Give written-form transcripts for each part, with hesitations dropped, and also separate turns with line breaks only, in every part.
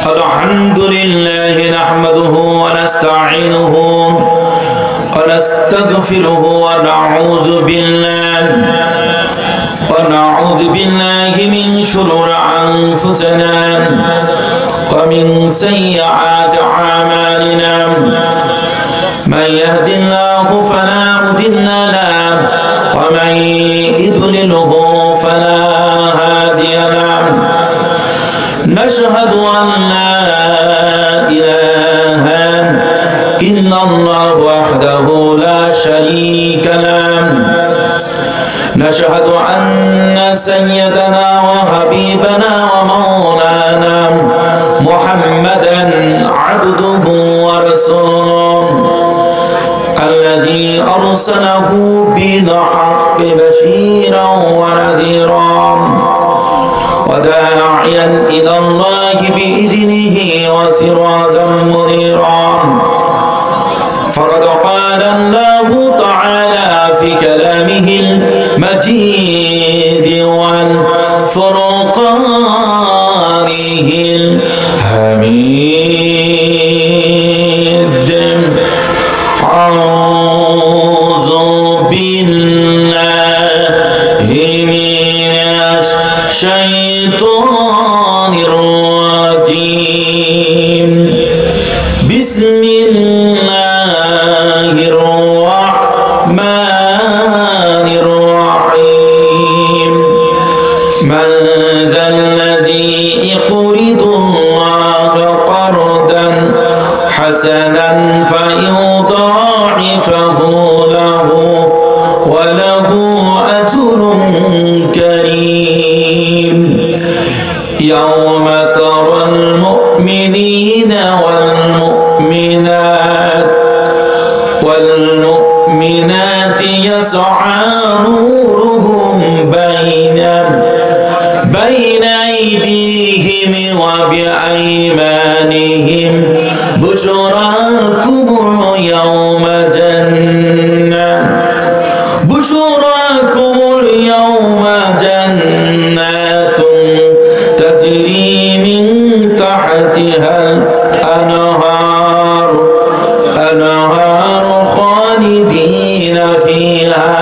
আলহামদুলিল্লাহ নাহমাদুহু ওয়া নাস্তাঈনুহু ওয়া নাস্তাগফিরুহু ওয়া নাউযু বিল্লাহি মিন শুরুরি আনফুসিনা ওয়া মিন সাইয়্যাতি আ'মালিনা মান ইয়াহদিল্লাহু ফালা মুদিল্লা লাহু ওয়া মান ইদ্লিলহু ফালা হাদিয়া লাহু নাশহাদু আন লা ইলাহা ইল্লাল্লাহু ওয়াহদাহু লা শারীকা লাহু নাশহাদু আন্না সাইয়্যিদানা ওয়া হাবিবানা ওয়া মাওলানা মুহাম্মাদান আবদুহু ওয়া রাসূলুহু আল্লাযী আরসালাহু বিল হাক্কি বাশীরান ওয়া নাযীরান ওয়া দা'iyan ইলা আল্লাহি বিইذনিহি ওয়া সিরাজাম মুনীরান ফাকাদ ক্বালা আল্লাহু তাআলা ফি কালামিহিল مجيد والفرقانه الحميد أعوذ بالله من الشيطان الرجيم بسم الله الرحمن الرحيم من ذا الذي يقرض الله قرضا حسنا فيضاعفه له وله أجر كريم يوم ترى المؤمنين والمؤمنات يسعى نورهم بين أيديهم وبأيمانهم بشراكم اليوم جنات تجري من تحتها الأنهار خالدين فيها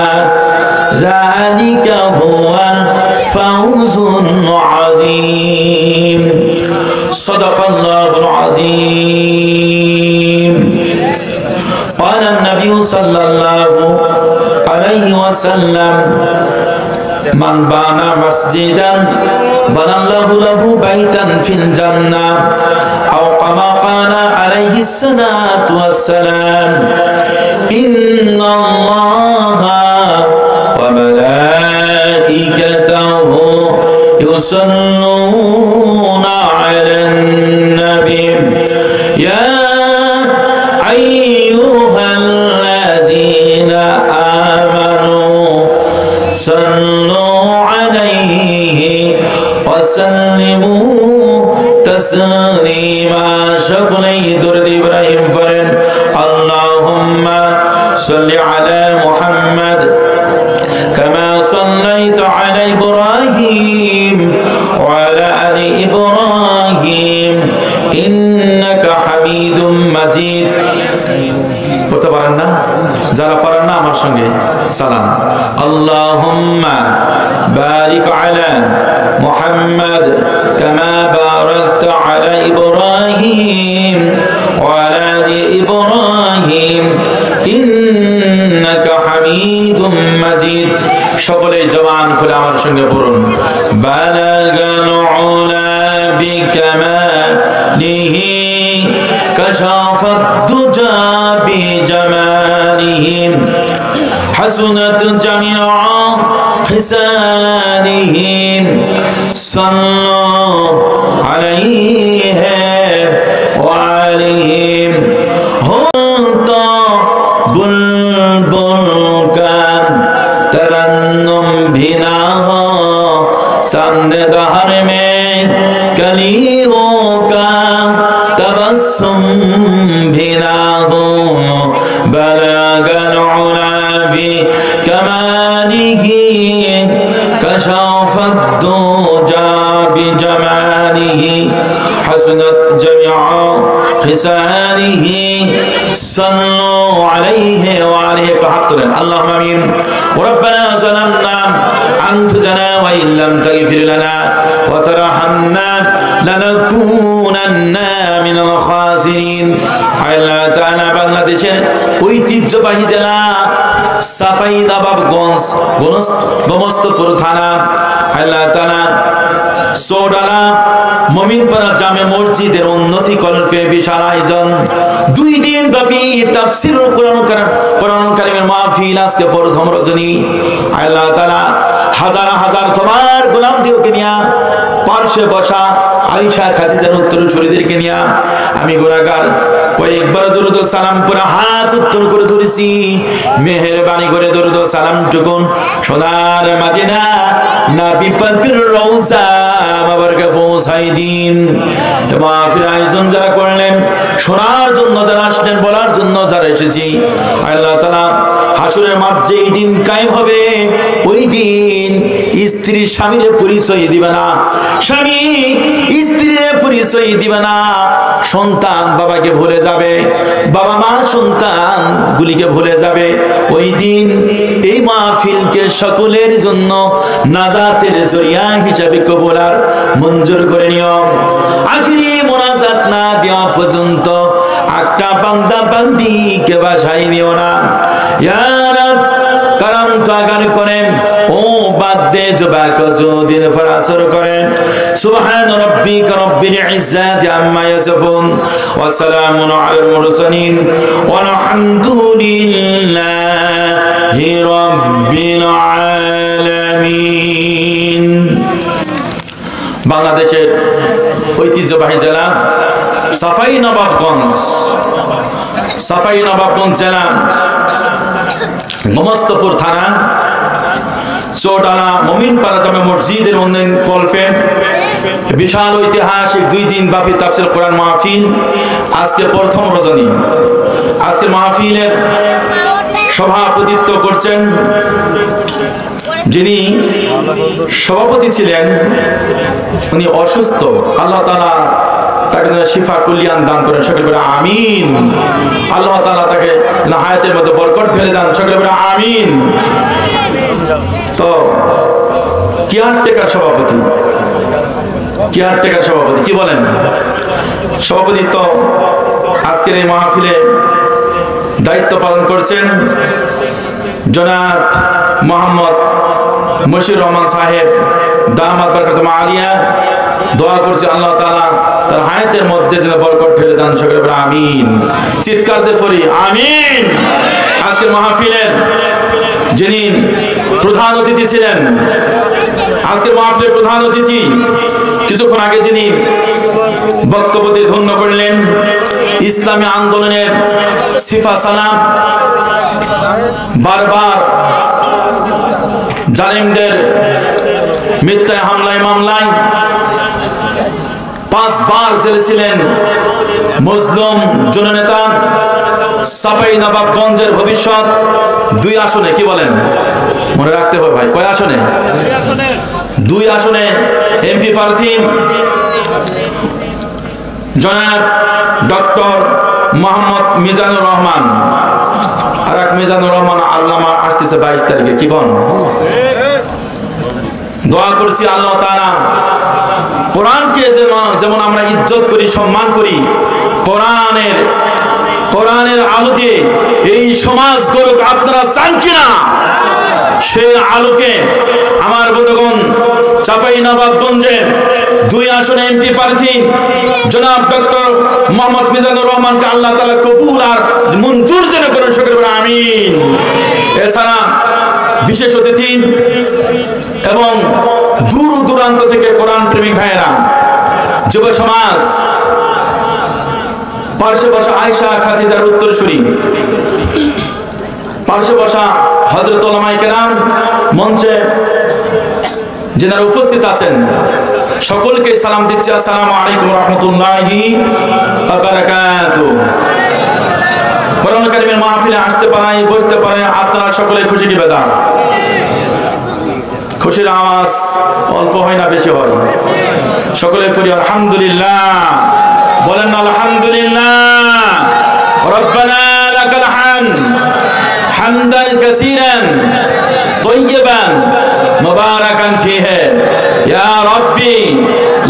ذلك هو الفوز العظيم صدق الله العظيم قال النبي صلى الله عليه وسلم من بنى مسجدا بنى الله له بيتا في الجنة أو كما قال عليه الصلاة والسلام إن الله وملائكته يصلون على النبي يا أيها الذين آمنوا صلوا عليه وسلموا تسليما شكرا درد إبراهيم فرن اللهم صل على محمد كما صليت على إبراهيم وعلى آل إبراهيم إنك حميد مجيد পড়তে পারেন না যারা পারেন না আমার সঙ্গে সালাম আল্লাহুম্মা বারিক আলা মুহাম্মাদ কামা বারাকতা আলা ইব্রাহিম ওয়া আলা আলি ইব্রাহিম ইন্নাকা হামিদুম মাজিদ সকলে জবান খুলে আমার সঙ্গে পড়ুন বালাগাল উলা বিকামালিহি কাশাফাত দুজা বিজামালিহি حسنت جميع خصالهم صلوا عليه وعليهم هم बुलबुल का तरन्नुम भी ना हो सामने दहर में कलियों का तबस्सुम भी ना हो बलगल उला भी कमालिही कशाफत दुजा آله حسنت جميع خصاله صلوا عليه وعليه بحق اللهم آمين وربنا ظلمنا أنفسنا وإن لم تغفر لنا وترحمنا لنكونن من الخاسرين আল্লাহ তাআলা বাংলাদেশের ঐতিহ্যবাহী জেলা চাঁপাইনবাবগঞ্জ গোমস্তাপুর থানা আল্লাহ তাআলা সোডালা মুমিনপাড়া জামে মসজিদের উন্নতি কল্পে বিশাল আয়োজন 2 দিন ব্যাপী তাফসীরুল কোরআন কারীমের মাহফিল আজকে প্রথম রজনী আল্লাহ তাআলা হাজার হাজার তোমার গোলামদেরকে নিয়া পার্শ্বে বসা আয়েশা খাদিজার উত্তরসূরিদেরকে নিয়া আমি গুনাহগার কয়েকবার দরুদ ও সালাম করে হাত উত্তর করে ধরেছি মেহেরবানি করে দরুদ ও সালাম টুকুন সোনার মদিনা নবী পাকের রওজা মুবারকে পৌঁছাই দিন মাহফিল আয়োজন যারা করলেন শোনার জন্য যারা আসলেন বলার জন্য যারা এসেছি আল্লাহ তাআলা হাসরের মাঠ যেই দিন কায়েম হবে ওই দিন স্ত্রী স্বামীর পরিচয় দিবে না স্বামী স্ত্রীর পরিচয় দিবে না সন্তান বাবাকে ভুলে যাবে বাবা মা সন্তান গুলিকে ভুলে যাবে ওই দিন এই মাহফিলকে সকলের জন্য নাজাতের জরিয়া হিসেবে কবুল আর মঞ্জুর করে নিও আখিরি মোনাজাত না দেওয়া পর্যন্ত একটা বান্দা বান্দিকে বাসায় নিও না ইয়া রাব কারম তাগার করেন ও বাদে জবাক যদিন ফরাসর করেন সুবহান রাব্বিকা রাব্বিল ইজ্জাতি আম্মা ইয়াসিফুন ওয়া সালামুন আলাল মুরসালিন ওয়ালহামদুলিল্লাহি রাব্বিল আলামিন বাংলাদেশের ঐতিহ্যবাহী জেলা চাঁপাইনবাবগঞ্জ জেলা গোমস্তাপুর থানা চৌডালা মুমিনপাড়া জামে মসজিদের উন্নয়ন কল্পে বিশাল ঐতিহাসিক 2 দিন ব্যাপী তাফসীর কোরআন মাহফিল আজকে প্রথম রজনী আজকে মাহফিলের সভাপতিত্ব করছেন যিনি সভাপতি ছিলেন উনি অসুস্থ আল্লাহ তাআলা তাকে শিফা কুলিয়ান দান করেন সকলে বলে আমিন আল্লাহ তাআলা তাকে হায়াতের মধ্যে বরকত ঢেলে দেন সকলে বলে আমিন তো কেয়ারটেকার সভাপতি কি বলেন সভাপতি তো আজকের এই মাহফিলে দায়িত্ব পালন করছেন জনাব মোহাম্মদ মশিউর রহমান সাহেব দামাত বরকাতুহু আলিয়া দোয়া করছি আল্লাহ তাআলা তার হায়াতের মধ্যে যেন বরকত ঢেলে দেন সকলে বলে আমিন চিৎকার দিয়ে পড়ি আমিন আজকের মাহফিলের যিনি প্রধান অতিথি ছিলেন আজকের মাহফিলের প্রধান অতিথি কিছুক্ষণ আগে যিনি বক্তব্য দিয়ে ধন্য করলেন ইসলামী আন্দোলনের সিফা সালাম বারবার জালিমদের মিথ্যা হামলায় মামলায় 5 বার জেলে ছিলেন মুসলিম জননেতা চাঁপাইনবাবগঞ্জের ভবিষ্যৎ 2 আসনে কি বলেন মনে রাখতে হবে ভাই কয় আসনে 2 আসনে এমপি প্রার্থী জনাব ডক্টর মোহাম্মদ মিজানুর রহমান আর এক মিজানুর রহমান আল্লামা আসতেছে 22 তারিখে কি বল দোয়া করছি আল্লাহ তাআলা কোরআনকে যেমন আমরা ইজ্জত করি সম্মান করি কোরআনের আলো দিয়ে এই সমাজ গড়ুক আপনারা চান কিনা সেই আলোকে আমার বন্ধুগণ চাঁপাইনবাবগঞ্জে 2 আসনে এমপি প্রার্থী জনাব ডক্টর মোহাম্মদ মিজানুর রহমানকে আল্লাহ তাআলা কবুল আর মঞ্জুর যেন করেন সকলে বলে আমিন এছাড়া বিশেষ অতিথি এবং দূর দূরান্ত থেকে কোরআন প্রেমিক ভাইয়েরা যুব সমাজ পার্শ্বে বসা আয়েশা খাদিজার উত্তরসূরি পার্শ্বে বসা হযরত উলামায়ে কেরাম মঞ্চে যারা উপস্থিত আছেন সকলকে সালাম দিচ্ছি আসসালামু আলাইকুম ওয়া রাহমাতুল্লাহি ওয়া বারাকাতুহু কোরআন কারীমের মাহফিলে আসতে পারাই বসতে পারে আপনারা সকলে খুশি কি বেজার খুশির আওয়াজ অল্প হয় না বেশি হয়? সকলে পড়ি আলহামদুলিল্লাহ, বলেন আলহামদুলিল্লাহ। রব্বানা লাকাল হামদ হামদান কাসীরান তাইয়িবান মুবারাকান ফীহি ইয়া রাব্বি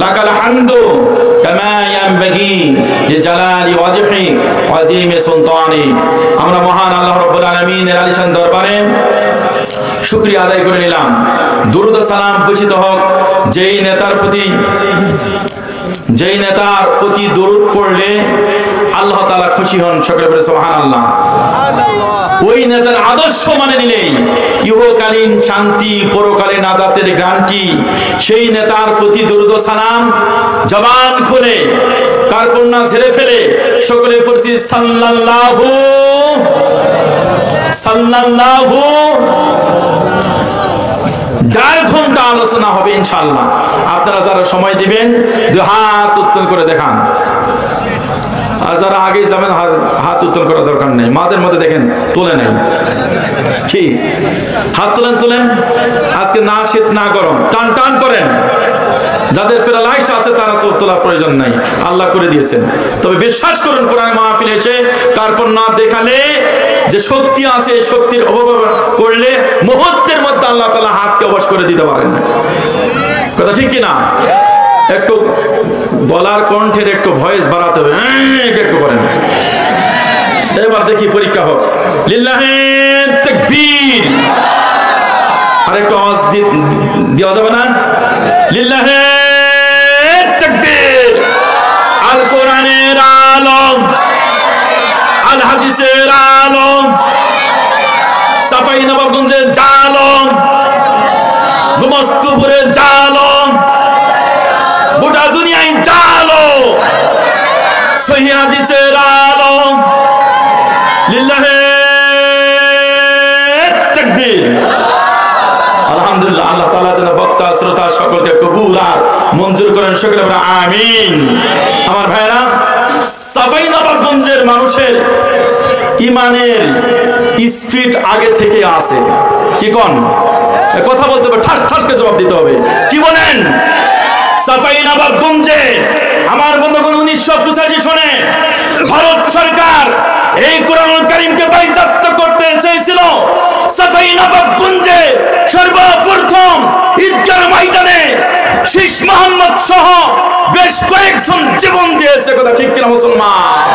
লাকাল হামদু কামা ইয়ানবাগি লিজালালি ওয়াজহিক ওয়াজিমি সুলতানিক। আমরা মহান আল্লাহ রাব্বুল আলামিনের আলিশান দরবারে শুকরিয়া আদায় করে নিলাম। দুরূদ ও সালাম বর্ষিত হোক যেই নেতার প্রতি দুরূদ পড়লে আল্লাহ তাআলা খুশি হন। সকলে বলে সুবহানাল্লাহ। ওই নেতার আদর্শ মানে নিলেই ইহকালীন শান্তি, পরকালে নাজাতের গ্যারান্টি। সেই নেতার প্রতি দুরূদ ও সালাম জবান খুলে কারকন্যা ঝেড়ে ফেলে সকলে পড়ছি সাল্লাল্লাহু সাল্লাল্লাহু। 1.5 ঘন্টা আলোচনা হবে ইনশাআল্লাহ। আপনারা যারা সময় দিবেন 2 হাত উত্তোলন করে দেখান। আর যারা আগে যাবেন হাত উত্তোলন করার দরকার নেই, মাঝের মধ্যে দেখেন তোলে নাই কি হাত তোলেন। আজকে না শীত না গরম, টান টান করেন। যাদের প্যারালাইজড আছে তারা তো তোলার প্রয়োজন নাই, আল্লাহ করে দিয়েছেন। তবে বিশ্বাস করুন কোরআন মাহফিলে এসে তারপর না দেখালে যে শক্তি আছে, শক্তির অপব্যবহার করলে মুহূর্তের মধ্যে আল্লাহ তাআলা হাতকে অবশ করে দিতে পারেন। কথা ঠিক কিনা? একটু গলার কণ্ঠের একটু ভয়েস বাড়াতে হবে, একটু করেন। এবার দেখি পরীক্ষা হোক। লিল্লাহি তাকবীর। আর একটু আওয়াজ দেওয়া যাবে না? লিল্লাহি তাকবীর। আল কোরআনের আলম, আল হাদিসের আলম, সাফাই নবাবগঞ্জের জালম, গুমস্তুপুরের জালম, গোটা দুনিয়ায় জালম, সহিহ হাদিসের আলম। লিল্লাহি তাকবীর। আলহামদুলিল্লাহ। আল্লাহ তাআলা যেন বক্তা শ্রোতা সকলকে কবুল আর মঞ্জুর করেন। সকলে বলেন আমিন। আমার ভাইরা, সাফাই নবাবগঞ্জের মানুষের ইমানের স্পিড আগে থেকে আছে। কি কোন কথা বলতে হবে, ঠাস ঠাসকে জবাব দিতে হবে। কি বলেন? সাফাই নবাবগঞ্জে আমার বন্ধুগণ 1985 সনে ভারত সরকার এই কোরআনুল কারীমকে বাইজাপ্ত করতে চেয়েছিল। সাফাই নবাবগঞ্জে সর্বপ্রথম ঈদগাহ ময়দানে শীষ মোহাম্মদ সহ বেশ কয়েকজন জীবন দিয়েছে। কথা ঠিক কিনা মুসলমান?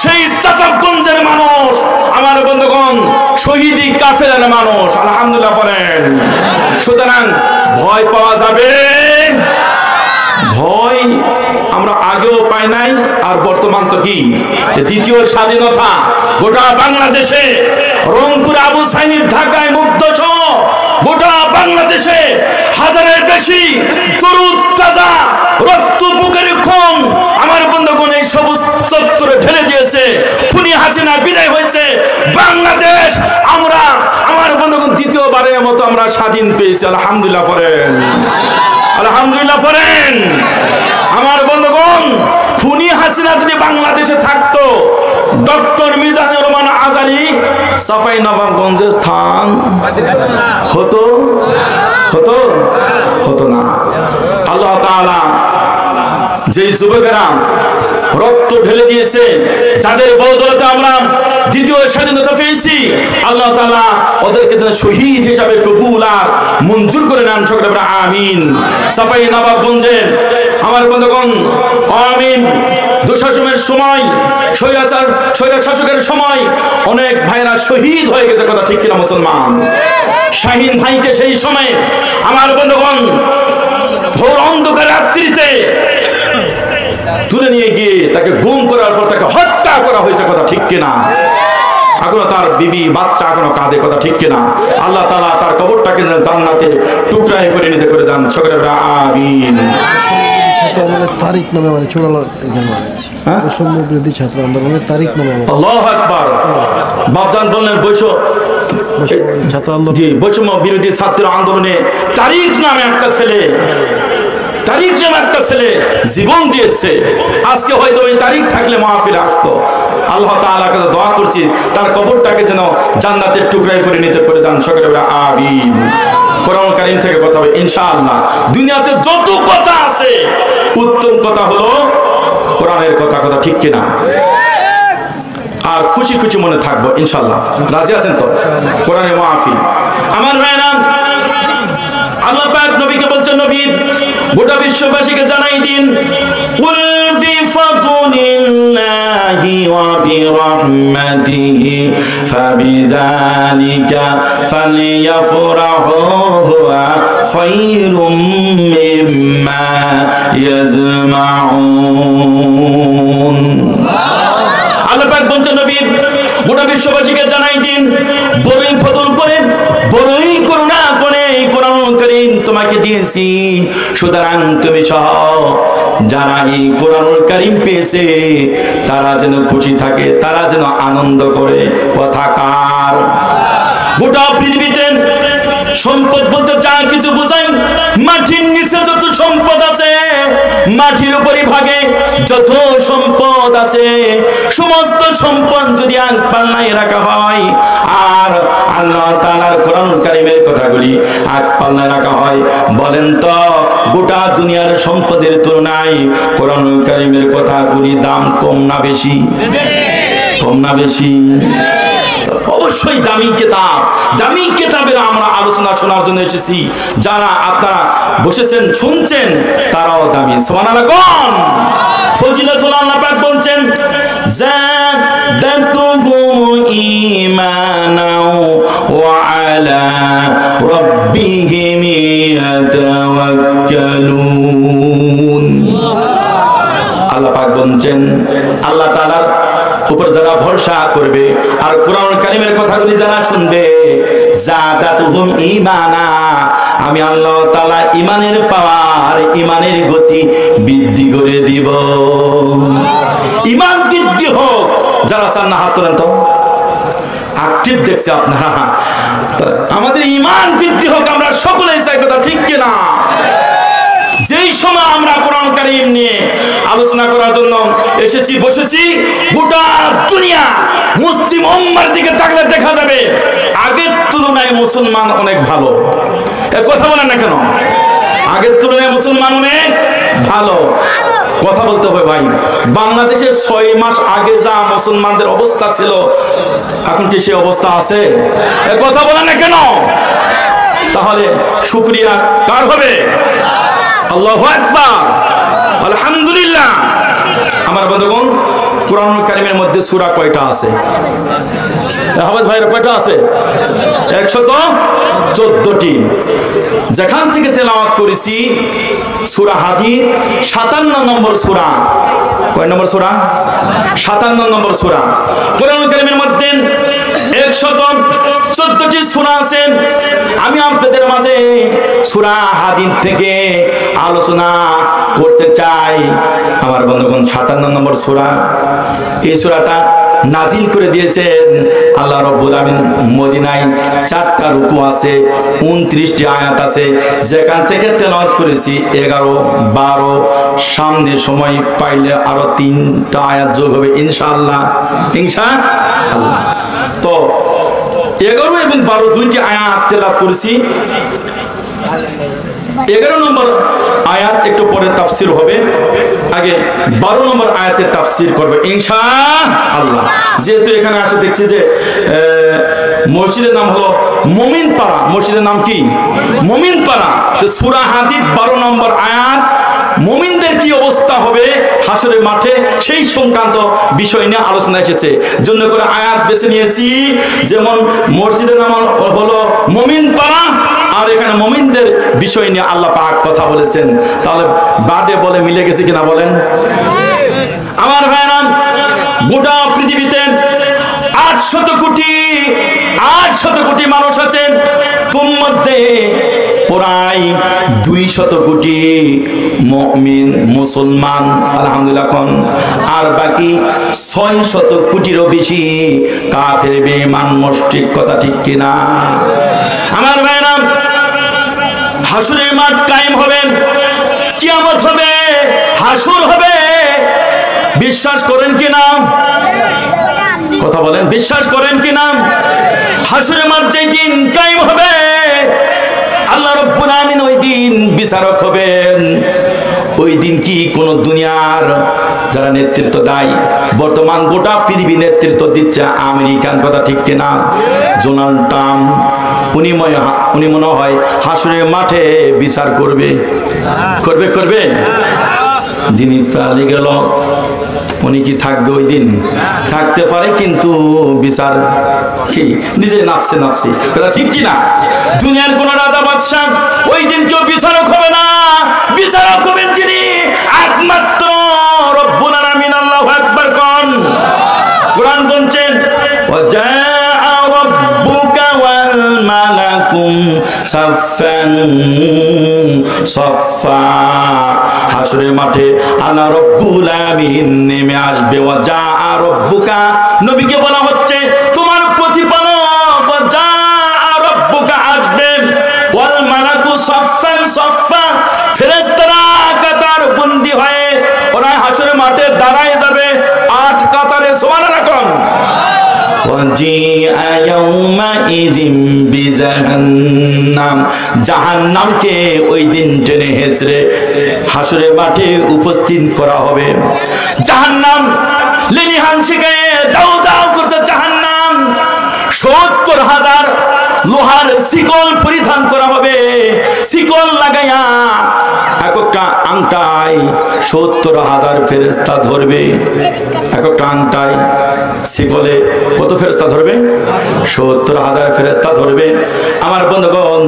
সেই সাফাবগঞ্জের মানুষ আমার বন্ধুগণ শহীদি কাফেলার মানুষ। আলহামদুলিল্লাহ বলেন। সুতরাং ভয় পাওয়া যাবে? ভয় আমরা আগেও পাই নাই, আর বর্তমান তো কি দ্বিতীয় স্বাধীনতা। গোটা বাংলাদেশে রংপুর, আবু সাইদ, ঢাকায় মুগ্ধ সহ গোটা বাংলাদেশে হাজারের বেশি তরুণ তাজা রক্ত বুকের খুন আমার বন্ধুগণ এই সবুজ চত্বরে ঢেলে দিয়েছে। খুনি হাসিনা বিদায় হয়েছে। বাংলাদেশ আমরা আমার বন্ধুগণ দ্বিতীয়বারের মতো আমরা স্বাধীন পেয়েছি। আলহামদুলিল্লাহ করেন, আলহামদুলিল্লাহ করেন। আমার বন্ধুগণ খুনি হাসিনা যদি বাংলাদেশে থাকতো, ডক্টর মিজানুর রহমান আজারি সাফাই নবাবগঞ্জের থান হতো? হতো? হতো না। আল্লাহ তাআলা যে যুবকেরা রক্ত ঢেলে দিয়েছে, যাদের বদৌলতে আমরা দ্বিতীয় স্বাধীনতা পেয়েছি, আল্লাহ তাআলা ওদেরকে যেন শহীদ হিসাবে কবুল আর মঞ্জুর করে নেন। সকলে বলে আমিন। সাফাই নবাবগঞ্জে আমার বন্ধুগণ আমিন দুঃশাসনের সময়, স্বৈর শাসকের সময় অনেক ভাইরা শহীদ হয়ে গেছে। কথা ঠিক কিনা মুসলমান? শাহিন ভাইকে সেই সময় আমার বন্ধুগণ ঘোর অন্ধকার রাত্রিতে তুলে নিয়ে গিয়ে তাকে গুম করার পর তাকে হত্যা করা হয়েছে। কথা ঠিক কিনা? এখনো তার বিবি বাচ্চা এখনো কাঁদে। কথা ঠিক কিনা? আল্লাহ তাআলা তার কবরটাকে জান্নাতের টুকরায় পরিণত করে দেন। সকলে আমিন।
তারিক নামে মানে ছোড়ালার বৈষম্য বিরোধী ছাত্র আন্দোলনের তারিক নামে।
আল্লাহু আকবার। বাপজান বললেন
ছাত্র আন্দোলন,
জি, বৈষম্য বিরোধী ছাত্র আন্দোলনে তারিক নামে একটা ছেলে, তারিক নামে একটা ছেলে জীবন দিয়েছে। আজকে হয়তো ওই তারিক থাকলে মাহফিলে আসতো। আল্লাহ তাআলার কাছে দোয়া করছি তার কবরটাকে যেন জান্নাতের টুকরায় পরিণত করে দেন। সকলে আমিন। কোরআন কারীম থেকে কথা হবে ইনশাআল্লাহ। দুনিয়াতে যত কথা আছে উত্তম কথা হলো কোরআনের কথা। কথা ঠিক কিনা? আর খুশি খুশি মনে থাকবো ইনশাআল্লাহ। রাজি আছেন তো? কোরআনে মাহফিল। আমার ভাইরা, আল্লাহ পাক নবীকে বলছেন, নবী গোটা বিশ্ববাসীকে জানাই দিন, কুল ফি ফাদলিল্লাহি ওয়া বিরাহমাতিহি ফাবিযালিকা ফালইফরাহু হুয়া খায়রুম মিম্মা ইয়াজমাউন। আল্লাহ পাক বলছেন, নবী গোটা বিশ্ববাসীকে জানাই দিন, বড়ই ফজল করে বড়ই করুণা করে এই কোরআন কারীম তোমাকে দিয়েছি, সুতরাং তুমি সহ যারা এই কোরআন কারীম পেয়েছে তারা যেন খুশি থাকে, তারা যেন আনন্দ করে। কথা কার? গোটা পৃথিবীতে সম্পদ বলতে যা কিছু বোঝাই, মাটির নিচে যত সম্পদ আছে, মাটির উপরই ভাগে যত সম্পদ আছে, সমস্ত সম্পদ যদি এক পাল্লায় রাখা হয় আর আল্লাহ তাআলার কোরআন কারীমের কথাগুলি এক পাল্লায় রাখা হয়, বলেন তো গোটা দুনিয়ার সম্পদের তুলনায় কোরআন কারীমের কথাগুলি দাম কম না বেশি? কম না বেশি? অবশ্যই দামি কিতাব। দামি কিতাবের আমরা আলোচনা শোনার জন্য এসেছি। যারা আপনারা বসেছেন শুনছেন তারাও দামি। সুবহানাল্লাহ কোন ফজিলতুল আল্লাহ পাক বলছেন, যাদাতুহুম ঈমানাও ওয়া আলা রাব্বিহিম ইয়াতাওয়াক্কালুন। আল্লাহ পাক বলছেন, আল্লাহ তাআলার উপর যারা ভরসা করবে আর কোরআন কারীমের কথাগুলি যারা শুনবে, যাদাতুহুম ঈমানা, আমি আল্লাহ তাআলা ঈমানের পাওয়ার, ঈমানের গতি বৃদ্ধি করে দিব। ঈমান বৃদ্ধি হোক। যারা চান না হাত তোলেন তো। অ্যাক্টিভ দেখছি আপনারা। আমাদের ঈমান বৃদ্ধি হোক, আমরা সকলেই চাই। কথা ঠিক কিনা? যেই সময় আমরা কোরআন কারীম নিয়ে আলোচনা করার জন্য এসেছি, বসেছি, গোটা দুনিয়া মুসলিম উম্মার দিকে তাকলে দেখা যাবে আগের তুলনায় মুসলমান অনেক ভালো। এর কথা বলেন না কেন? আগের তুলনায় মুসলমান অনেক ভালো। কথা বলতে হবে ভাই। বাংলাদেশের 6 মাস আগে যা মুসলমানদের অবস্থা ছিল, এখন কি সেই অবস্থা আছে? এর কথা বলেন না কেন? তাহলে শুকরিয়া কার হবে? আল্লাহু আকবার, আলহামদুলিল্লাহ। আমার বন্ধুগণ, কোরআন কারীমের মধ্যে সূরা কয়টা আছে? হাফেজ ভাইরা কয়টা আছে? 114টি। যেখান থেকে তেলাওয়াত করেছি সূরা হাদীদ 57 নম্বর সূরা। কয় নম্বর সূরা? 57 নম্বর সূরা। কোরআন কারীমের মধ্যে 114টি সূরা আছে। আমি আপনাদের মাঝে সূরা হাদীদ থেকে আলোচনা করতে চাই। আমার বন্ধুগণ, 57 নম্বর সূরা। এই সূরাটা নাজিল করে দিয়েছেন আল্লাহ রাব্বুল আমিন মদিনায়। 4টা রুকু আছে, 29টি আয়াত আছে। যেখান থেকে তেলাওয়াত করেছি 11, 12, সামনে সময় পাইলে আরো 3টা আয়াত যোগ হবে ইনশাআল্লাহ। ইনশাআল্লাহ। তো 11 এবং 12 দুইটি আয়াত তেলাওয়াত করেছি। 11 নম্বর আয়াত একটু পরে তাফসীর হবে, আগে 12 নম্বর আয়াতের তাফসীর করবে ইনশাআল্লাহ। যেহেতু এখানে আসে দেখছি যে মসজিদের নাম হলো মুমিন পাড়া। মসজিদের নাম কি? মুমিন পাড়া। তো সূরা হাদীদ 12 নম্বর আয়াত মুমিনদের কি অবস্থা হবে হাসরের মাঠে, সেই সংক্রান্ত বিষয় নিয়ে আলোচনা এসেছে। জন্য করে আয়াত বেছে নিয়েছি। যেমন মসজিদের নাম হলো মুমিন পাড়া, আর এখানে মুমিনদের বিষয় নিয়ে আল্লাহ পাক কথা বলেছেন। তাহলে বাদে বলে মিলে গেছে কিনা বলেন? আমার ভাইরা, গোটা পৃথিবীতে 800 কোটি মানুষ আছেন। তোর মধ্যে প্রায় 200 কোটি মুমিন মুসলমান, আলহামদুলিল্লাহ কোন, আর বাকি 600 কোটিরও বেশি কাফের বেঈমান মুশরিক। কথা ঠিক কিনা? আমার ভাইরা, হাসরের মাঠ কায়েম হবে, কিয়ামত হবে, হাসর হবে। বিশ্বাস করেন কিনা? কথা বলেন, বিশ্বাস করেন কিনা? হাসরের মাঠ যেই দিন কায়েম হবে, রব্বুল আমিন ওই দিন বিচারক হবেন। ওই দিন কি কোন দুনিয়ার যারা নেতৃত্ব দেয়, বর্তমান গোটা পৃথিবী নেতৃত্ব দিচ্ছে আমেরিকান, কথা ঠিক কিনা? ডোনাল্ড ট্রাম্প, উনি মনে হয় হাসরের মাঠে বিচার করবে। যিনি পালিয়ে গেল উনি কি থাকবে ওই দিন? থাকতে পারে, কিন্তু বিচার কি নিজে নাফসে কথা ঠিক কিনা? দুনিয়ার কোন রাজা বাদশাহ ওই দিন কেউ বিচারক হবে না। বিচারক হবেন যিনি একমাত্র রব্বুল আলামিন। আল্লাহু আকবার কোন? কোরআন বলছেন ওয়াজা রাব্বুকা ওয়াল মালাকুম সাফফান সাফফা। হাসরের মাঠে আল্লাহ রব্বুল আমিন নেমে আসবে। ওয়াজা রাব্বুকা, নবীকে বলা হচ্ছে তোমার প্রতিপালক ওয়াজা রাব্বুকা আসবে। ওয়াল মালাকু সাফফান সাফফা, ফেরেশতারা কাতার বন্দী হয়ে ওরা হাসরের মাঠে দাঁড়ায় যাবে 8 কাতারে। সুবহানাল্লাহ কোন? জাহান্নামকে ওই দিন টেনে হেঁচড়ে হাসরের মাঠে উপস্থিত করা হবে। জাহান্নাম লেলিহান শিখায়ে দাও দাও করছে। জাহান্নাম 70,000 লোহার শিকল পরিধান করা হবে। শিকল লাগাইয়া একটা আংটায় 70,000 ফেরেশতা ধরবে। একটা আংটায় শিকলে কত ফেরেশতা ধরবে? 70,000 ফেরেশতা ধরবে। আমার বন্ধুগণ,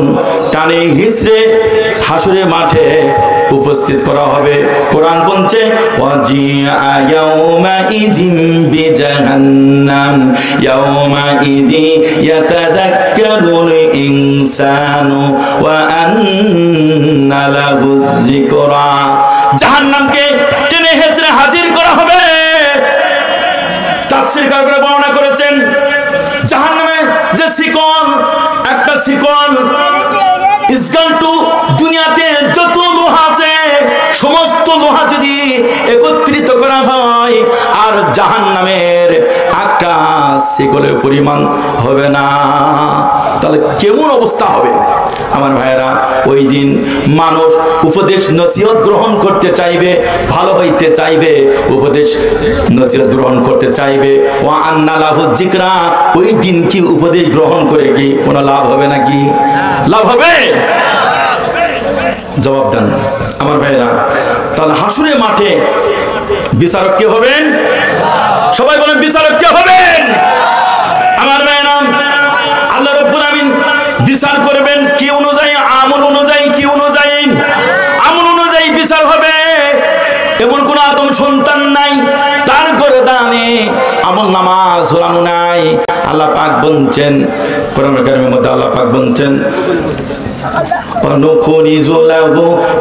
টানে হিঁচড়ে হাসরের মাঠে উপস্থিত করা হবে। কোরআন বলছে ওয়াজিআ ইয়াউমাইযিন বিজাহান্নাম ইয়াউমাইযি ইয়াতাযাক্কারুল ইনসানু ওয়া আন্না লাহু যিকরা। জাহান্নামকে টেনে হেঁচড়ে হাজির করা হবে। তাফসীরকাররা বর্ণনা করেছেন জাহান্নামে যে শিকল, একটা শিকল ইসগাল টু দুনিয়াতে যত লোহা আছে সমস্ত লোহা যদি একত্রিত করা হয় আর জাহান্নামের একটা শিকলের পরিমাণ হবে না, তাহলে কেমন অবস্থা হবে? আমার ভাইয়েরা, ওই দিন মানুষ উপদেশ নসিহত গ্রহণ করতে চাইবে, ভালো হইতে চাইবে, উপদেশ নসিহত গ্রহণ করতে চাইবে। ওয়া আন্না লাহু যিকরা, ওই দিন কি উপদেশ গ্রহণ করে কি কোনো লাভ হবে নাকি? লাভ হবে? জবাব দেন আমার ভাইয়েরা। তাহলে হাসরের মাঠে বিচারক কে হবেন? সবাই বলেন বিচারক কে হবেন? আমার ভাইয়েরা, আল্লাহ রাব্বুল আমিন বিচার করবেন কি অনুযায়ী? আমল অনুযায়ী। কি অনুযায়ী? আমল অনুযায়ী বিচার হবে। এমন কোন আদম সন্তান নাই তার গর্দানে আমলনামা ঝোলানো নাই। আল্লাহ পাক বলছেন কোরআন কারীমের মধ্যে, আল্লাহ পাক বলছেন ونخرج له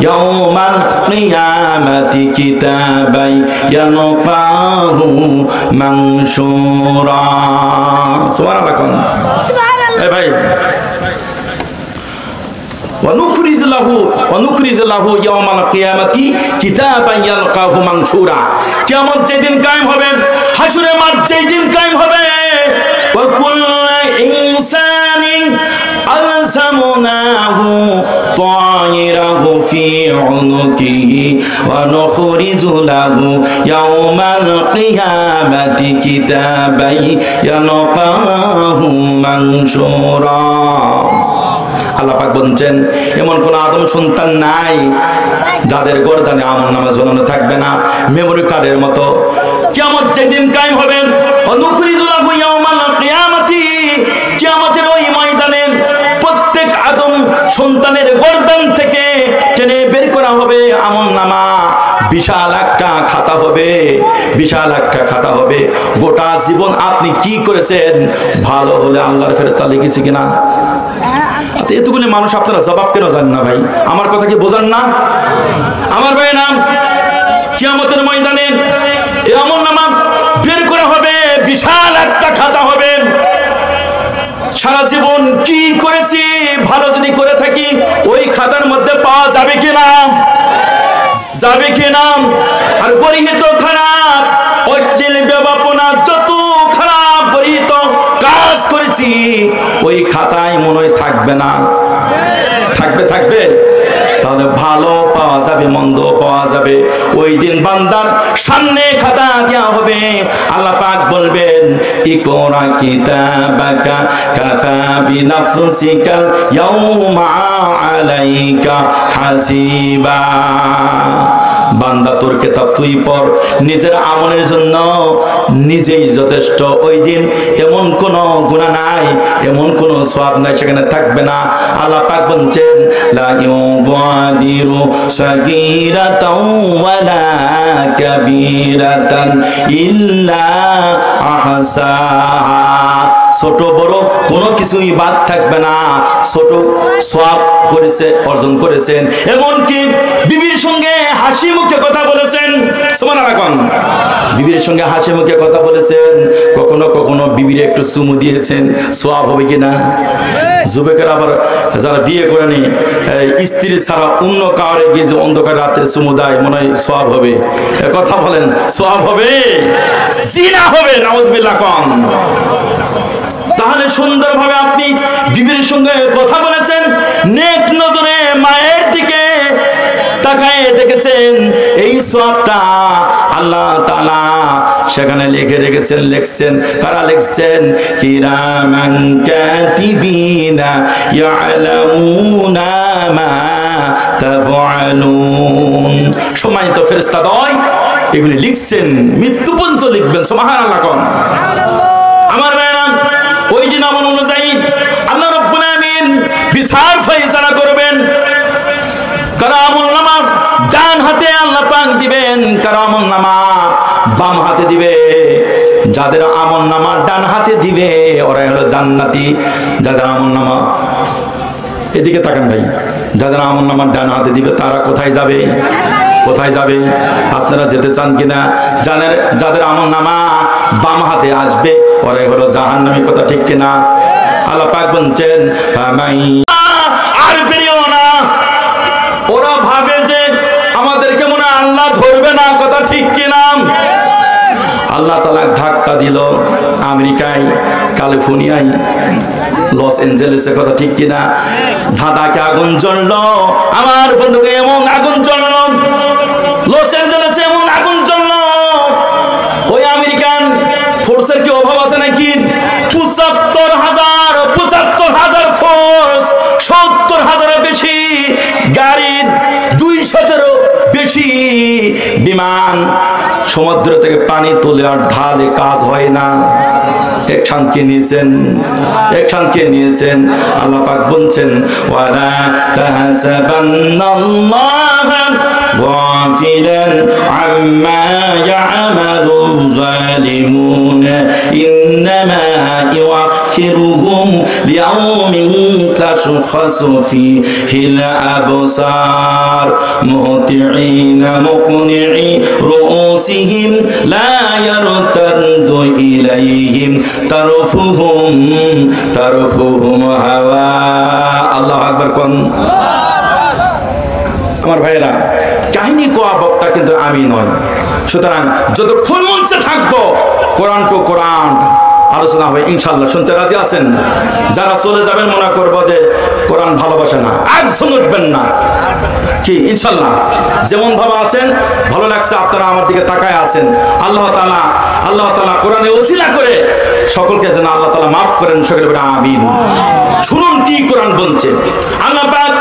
يوم القيامة كتابا يلقاه منشورا। سبحان الله। এ ভাই, ونخرج له يوم القيامة كتابا يلقاه منشورا। কিয়ামত যেদিন কায়েম হবে, হাসরের মাঠ যেদিন কায়েম হবে, وكل إنسان ألزمناه طائره في عنقه ونخرج له يوم القيامة كتابا يلقاه منشورا। আল্লাহ পাক বলছেন এমন কোন আদম সন্তান নাই যাদের গর্দানে আমলনামা ঝোলানো থাকবে না, মেমোরি কার্ডের মতো। কিয়ামত যেদিন কায়েম হবে, অনুখরিজু লাহু ইয়াউমাল কিয়ামাতি, কিয়ামতের ওই ময়দানে প্রত্যেক আদম সন্তানের গর্দান থেকে টেনে বের করা হবে আমলনামা। বিশাল একটা খাতা হবে, বিশাল একটা খাতা হবে। গোটা জীবন আপনি কি করেছেন, ভালো হলে আল্লাহর ফেরেশতা লিখেছে কিনা। এতগুলি মানুষ আপনারা জবাব কেন দেন না ভাই? আমার কথা কি বোঝান না? আমার ভাই নাম কিয়ামতের ময়দানে আমলনামা বের করা হবে, বিশাল একটা খাতা হবে। সারা জীবন কি করেছি, ভালো যদি করে থাকি ওই খাতার মধ্যে পাওয়া যাবে কিনা? যাবে কিনা? আর গরিহিত খারাপ, অশ্লীল ব্যবহাপনা, যত খারাপ গরিহিত কাজ করেছি ওই খাতায় মনে হয় থাকবে না। থাকবে থাকবে তাহলে ভালো পাওয়া যাবে মন্দ পাওয়া যাবে ওই দিন বান্দার সামনে খাতা দেওয়া হবে আল্লাহ পাক বলবেন ইকরা কিতাবাকা কাফা বিনাফসিকা ইয়াউমা আলাইকা হাসিবা বান্দা তোর কিতাব তুই পড় নিজের আমলের জন্য নিজেই যথেষ্ট ওই দিন এমন কোন গুনাহ নাই এমন কোন সওয়াব নাই সেখানে থাকবে না আল্লাহ পাক বলেন লা ইউগাদিরু সাগীরাতাও ওয়ালা কাবীরাতান ইল্লা আহসাহা ছোট বড় কোনো কিছুই বাদ থাকবে না ছোট সওয়াব করেছে অর্জন করেছেন এমনকি বিবির সঙ্গে হাসি মুখে কথা বলেছেন সুবহানাল্লাহ বিবির সঙ্গে হাসি মুখে কথা বলেছেন কখনো কখনো বিবির একটু চুমু দিয়েছেন সওয়াব হবে কিনা যুবকেরা আবার যারা বিয়ে করেনি স্ত্রী ছাড়া অন্য কাউরে গিয়ে যে অন্ধকার রাতে চুমু দেয় মনে হয় সওয়াব হবে কথা বলেন সওয়াব হবে জিনা হবে নাউজুবিল্লাহ কম তাহলে সুন্দরভাবে আপনি বিবির সঙ্গে কথা বলেছেন নেক নজরে মায়ের দিকে তাকায় দেখেছেন এই সওয়াবটা আল্লাহ তাআলা সেখানে লিখে রেখেছেন লিখছেন কারা লিখছেন কিরামান কাতিবিনা ইয়ালামুনা মা তাফআলুন সম্মানিত ফেরেশতাদ্বয় এগুলি লিখছেন মৃত্যু পর্যন্ত লিখবেন সুবহানাল্লাহ কোন আমার ভাইরা ওই দিন আমল অনুযায়ী আল্লাহ রাব্বুল আমিন বিচার ফয়সালা করবেন কারো আমলনামা ডান হাতে আল্লাহ পাক দিবেন কারো আমলনামা বাম হাতে দিবে যাদের আমলনামা ডান হাতে দিবে ওরা হলো জান্নাতি যাদের আমলনামা এদিকে তাকান ভাই যাদের আমলনামা ডান হাতে দিবে তারা কোথায় যাবে কোথায় যাবে আপনারা যেতে চান কিনা জানেন যাদের আমলনামা বাম হাতে আসবে ওরা হলো জাহান্নামী কথা ঠিক কিনা আল্লাহ পাক বলেন ফামাই আর বেরিও না ওরা ভাবে যে আমাদেরকে মনে আল্লাহ ধরবে না কথা ঠিক কিনা আল্লাহ তাআলা ধাক্কা দিল আমেরিকায় ক্যালিফোর্নিয়ায় লস এঞ্জেলেসে কথা ঠিক কিনা ধাঁধাকে আগুন জ্বললো আমার বন্ধুকে এমন আগুন জ্বললো লস এঞ্জেলেসে এমন আগুন জ্বললো ওই আমেরিকান ফোর্সের কি অভাব আছে নাকি ৭৫,০০০ ফোর্স ৭০,০০০ বেশি গাড়ি ২০০-এরও বেশি বিমান সমুদ্র থেকে পানি তুলে আর ঢালে কাজ হয় না একসাথে নিয়েছেন আল্লাহ পাক বলছেন ওয়ালা তাহসাবান্নাল্লাহা গাফিলান আম্মা ইয়া'মালু যালিমুন ইন্নামা ইউআখিরুহুম লিয়াউমিন তাশখাসু ফীহিল আবসার মুহতিঈনা মুকনিঈ রুউসিহিম লা ইয়ারতাদু ইলাইহিম তারফুহুম হাওয়া আল্লাহু আকবার কোন আমার ভাইরা কাহিনী কোয়া বক্তা কিন্তু আমি নয় সুতরাং যতক্ষণ মঞ্চে থাকবো কোরআন টু কোরআন আলোচনা হবে ইনশাআল্লাহ শুনতে রাজি আছেন যারা চলে যাবেন মনে করবো যে কোরআন ভালোবাসে না একজন উঠবেন না কি ইনশাআল্লাহ যেমন ভাবে আছেন ভালো লাগছে আপনারা আমার দিকে তাকায় আছেন আল্লাহ তাআলা কোরআনে ওসিলা করে সকলকে যেন আল্লাহ তাআলা মাফ করেন সকলে বলে আমিন শুনুন কি কোরআন বলছে আল্লাহ পাক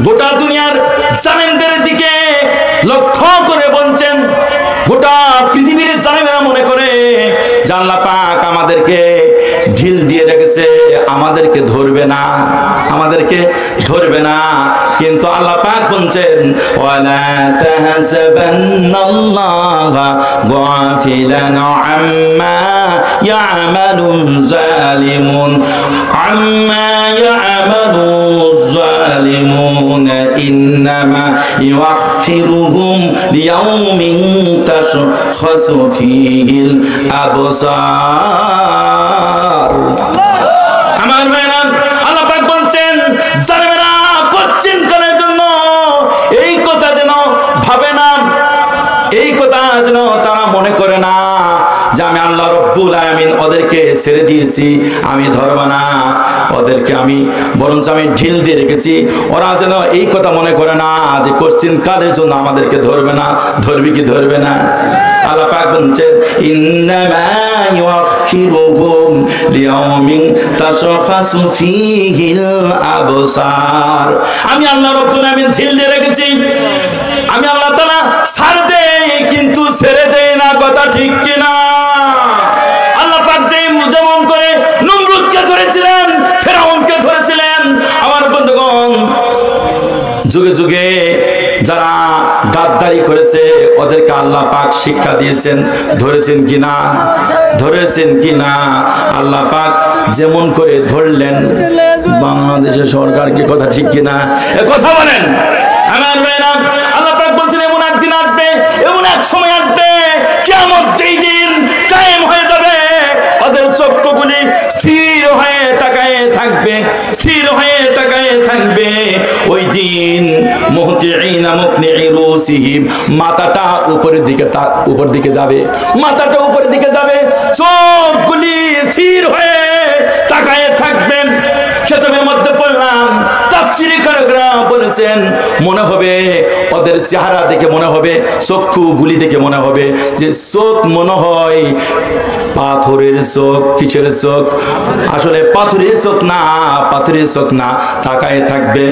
গোটা দুনিয়ার জালেমদের দিকে লক্ষ্য করে বলছেন গোটা পৃথিবীর জালেমেরা মনে করে যে আল্লাহ পাক আমাদেরকে ঢিল দিয়ে রেখেছে আমাদেরকে ধরবে না কিন্তু আল্লাহ পাক বলছেন ওয়ালা তাহসাবান্নাল্লাহা গাফিলান আম্মা ইয়া'মালুন জালিমুন ইন্নামা ইউআখিরুহুম লিয়াউমিন তাশখাসু ফীহিল আবসার আমার ভাইরা আল্লাহ পাক বলছেন জালেমেরা করছেন কানের জন্য এই কথা যেন ভাবে না এই কথা যেন তারা মনে করে না যে আমি আল্লাহ রব্বুল আলামিন ওদেরকে ছেড়ে দিয়েছি আমি ধরব না ওদেরকে আমি বরঞ্চ আমি ঢিল দিয়ে রেখেছি, ওরা যেন এই কথা মনে করে না যে কোশ্চিন কালের জন্য আমাদেরকে ধরবে না। ধরবে কি ধরবে না? আল্লাহ পাক বলছেন ইন্নামা ইউআখিরুহুম লিয়াউমিন তাশখাসু ফীহিল আবসার। আমি আল্লাহ রাব্বুল আলামিন ঢিল দিয়ে রেখেছি, আমি আল্লাহ তাআলা ছাড় দেই কিন্তু ছেড়ে দেই না। কথা ঠিক কিনা? আল্লাহ পাক যেমন করে নমরুদকে ধরেছিলেন, ফেরাউনকে ধরেছিলেন, আমার বন্ধুগণ যুগে যুগে যারা গাদ্দারি করেছে ওদেরকে আল্লাহ পাক শিক্ষা দিয়েছেন। ধরেছেন কিনা? ধরেছেন কিনা? আল্লাহ পাক যেমন করে ধরলেন বাংলাদেশের সরকার কি কথা ঠিক কিনা? এ কথা বলেন আমার ভাইরা। আল্লাহ পাক বলছেন এমন একদিন আসবে, এমন এক সময় আসবে, কিয়ামত যেই দিন কায়েম হয়ে যাবে, ওদের চক্ষুগুলি স্থির হয়ে তাকায়ে থাকবে, স্থির হয়ে তাকায়ে থাকবে। ওই দিন মুহতিঈনা মুকনিঈ রুসিহিম, মাথাটা উপরের দিকে যাবে, মাথাটা উপরের দিকে যাবে, চোখগুলি স্থির হয়ে তাকায়ে থাকবেন। কিতাবের মধ্যে পড়লাম তাফসীরকাররা বলেছেন মনে হবে ওদের চেহারা দেখে মনে হবে, চক্ষুগুলি দেখে মনে হবে যে চোখ মনে হয় পাথরের চোখ। কিসের চোখ? আসলে পাথরের চোখ না, পাথরের চোখ না, তাকায় থাকবে।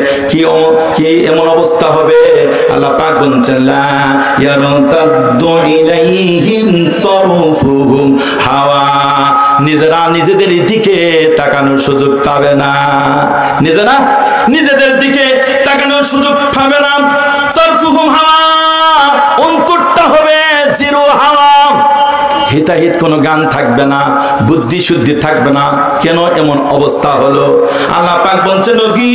কি এমন অবস্থা হবে? আল্লাহ পাক বলছেন লা ইয়ারতাদ্দু ইলাইহিম তারফুহুম হাওয়া, নিজেরা নিজেদের দিকে তাকানোর সুযোগ পাবে না, নিজেরা নিজেদের দিকে তাকানোর সুযোগ পাবে না। তারফুহুম হাওয়া, অন্তরটা হবে জিরো হাওয়া, হিতাহিত কোনো গান থাকবে না, বুদ্ধি শুদ্ধি থাকবে না। কেন এমন অবস্থা হলো? আল্লাহ পাক বলছেন নবী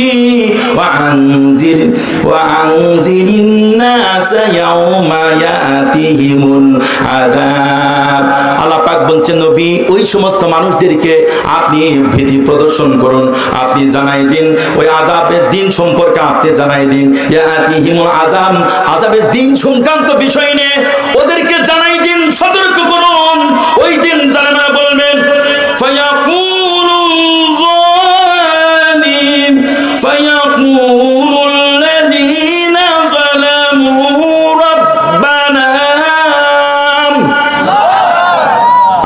ওয়াআনজিরিন নাস ইয়াউমা ইয়াতিহিমুল আযাব। আল্লাহ পাক বলছেন নবী ওই সমস্ত মানুষদেরকে আপনি ভীতি প্রদর্শন করুন, আপনি জানাই দিন ওই আযাবের দিন সম্পর্কে আপনি জানাই দিন। ইয়াতিহিমুল আযাব, আযাবের দিন সংক্রান্ত বিষয় নিয়ে ওদেরকে জানাই দিন, সতর্ক করুন। ওই দিন জানেনা বলবেন ফায়াকুলুল যালিম ফায়াকুলুল্লাযীনা যালামু রাব্বানা,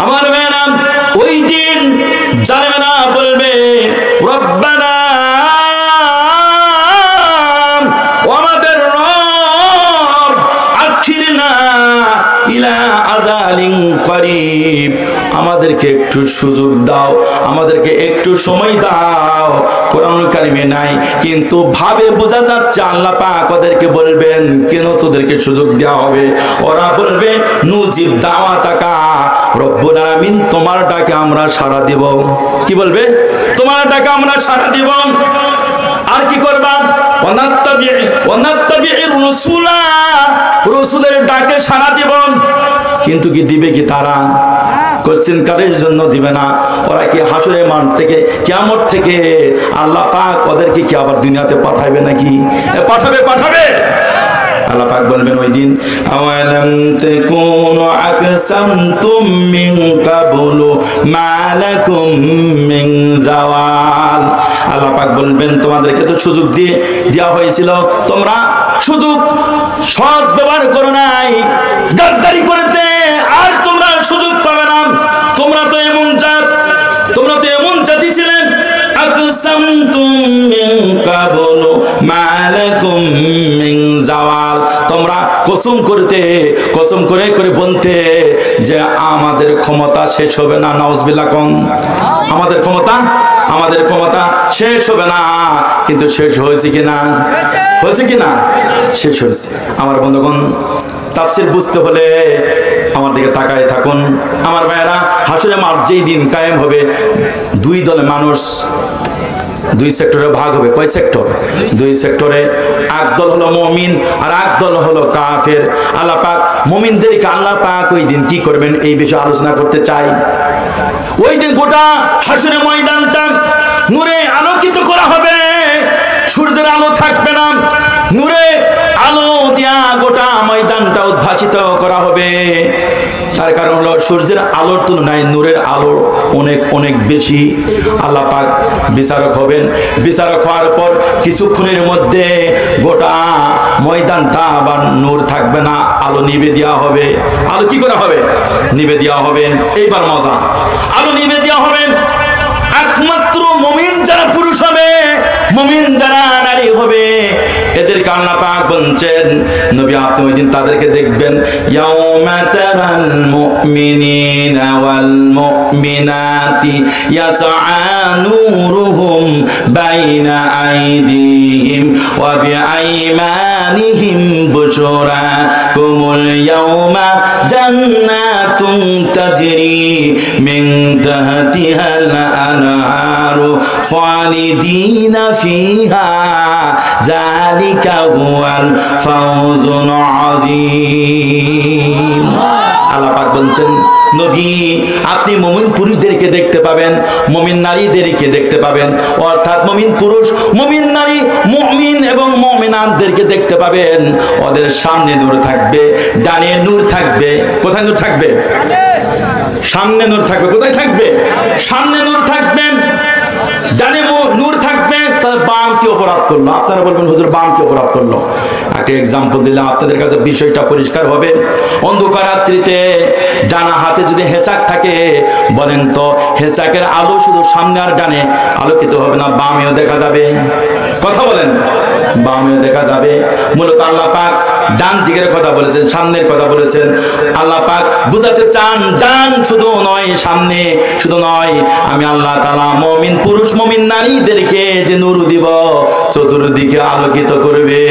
আমার ভাইরা ওই দিন জানেনা বলবে রব্বানা, ও আমাদের রব, আখিরনা ইলা আযালিন করিব, আমাদেরকে একটু সুযোগ দাও, আমাদেরকে একটু সময় দাও। কোরআন কারিমে নাই, কিন্তু ভাবে বোঝা যাচ্ছে আল্লাহ পাক ওদেরকে বলবেন কেন তোদেরকে সুযোগ দেওয়া হবে? ওরা বলবে নুজিব দাওয়াতাকা রব্বুল আলামিন, তোমার ডাকে আমরা সাড়া দিব। কি বলবে? তোমার ডাকে আমরা সাড়া দিব। আর কি করবা? ওয়ানাত্তাবি'র রাসূলা, রাসূলের ডাকে সাড়া দিব। কিন্তু কি দিবে কি তারা? কোশ্চেন কালের জন্য দিবে না। ওরা কি হাসরের মাঠ থেকে, কিয়ামত থেকে আল্লাহ পাক ওদেরকে কি আবার দুনিয়াতে পাঠাবে নাকি? পাঠাবে, পাঠাবে। আল্লাহ পাক বলবেন ওই দিন আওয়ালাম তাকুনু আকসামতুম মিন কাবলু মা লাকুম মিন জাওয়াল। আল্লাহ পাক বলবেন তোমাদেরকে তো সুযোগ দেওয়া হয়েছিল, তোমরা সুযোগ সৎ ব্যবহার করো নাই, গাদ্দারি করতে, আর তোমরা সুযোগ পাবে না। তোমরা তো এমন জাত, তোমরা তো এমন জাতি ছিলেন আকসামতুম মিন কাবলু মা লাকুম মিন জাওয়াল, তোমরা কসম করতে, কসম করে করে বলতে যে আমাদের ক্ষমতা শেষ হবে না। নাউজুবিল্লাহ কোন, আমাদের ক্ষমতা শেষ হবে না। কিন্তু শেষ হয়েছে কিনা? হয়েছে কিনা? শেষ হয়েছে। আমার বন্ধুগণ, তাফসীর বুঝতে হলে আমার দিকে তাকায় থাকুন। আমার ভাইয়েরা, হাসরের মাঠ যেই দিন কায়েম হবে, দুই দলে মানুষ দুই সেক্টরে ভাগ হবে। কয় সেক্টর? দুই সেক্টরে। এক দল হলো মুমিন আর এক দল হলো কাফের। আল্লাহ পাক মুমিনদেরকে আল্লাহ পাক ওই দিন কি করবেন এই বিষয়ে আলোচনা করতে চাই। ওই দিন গোটা হাসরের ময়দানটা নূরে আলোকিত করা হবে, সূর্যের আলো থাকবে না, নূরে আলো দিয়া গোটা ময়দানটা উদ্ভাসিত করা হবে। তার কারণ হলো সূর্যের আলোর তুলনায় নূরের আলো অনেক অনেক বেশি। আল্লাহ পাক বিচারক হবেন। বিচারক হওয়ার পর কিছুক্ষণের মধ্যে গোটা ময়দানটা আবার নূর থাকবে না, আলো নিভে দেওয়া হবে। আলো কি করা হবে? নিভে দেওয়া হবে। এইবার মজা, আলো নিভে দেওয়া হবে। একমাত্র মুমিন যারা পুরুষ হবে, মুমিন যারা নারী হবে, এদেরকে আল্লাহ পাক বলছেন নবী আপনি ওই দিন তাদেরকে দেখবেন, ইয়াউমা তারাল মুমিনিনা ওয়াল মুমিনাতি ইয়াসআ নূরুহুম বাইনা আইদিহিম ওয়া বিআইমানিহিম বুশরাকুমুল ইয়াউমা জান্নাতুন তাজরি মিন তাহতিহাল আনহারু খালিদিনা ফিহা যালিকা হুয়াল ফাওজুল আযীম। আল্লাহ পাক বলছেন নবী আপনি মুমিন পুরুষদেরকে দেখতে পাবেন, মুমিন নারীদেরকে দেখতে পাবেন, অর্থাৎ মুমিন পুরুষ, মুমিন নারী, মুমিন এবং মুমিনাতদেরকে দেখতে পাবেন। ওদের সামনে নূর থাকবে, ডানে নূর থাকবে। কোথায় নূর থাকবে? সামনে নূর থাকবে। কোথায় থাকবে? সামনে নূর থাকবে, ডানে নূর থাকবে। তাহলে বাম কি অপরাধ করলো? আপনারা বলবেন হুজুর বাম কি অপরাধ করলো? একটা এক্সাম্পল দিলে আপনাদের কাছে বিষয়টা পরিষ্কার হবে। অন্ধকার রাত্রিতে ডানা হাতে যদি হেঁচাক থাকে, বলেন তো হেঁচাকের আলো শুধু সামনে আর ডানে আলোকিত হবে না, বামেও দেখা যাবে? কথা বলেন, বামেও দেখা যাবে। মূলত আল্লাহ পাক ডান দিকের কথা বলেছেন, সামনের কথা বলেছেন। আল্লাহ পাক বুঝাতে চান ডান শুধু নয়, সামনে শুধু নয়, আমি আল্লাহ তাআলা মুমিন পুরুষ মুমিন নারীদেরকে যে নূর দিব, চতুর্দিকে আলোকিত করবে।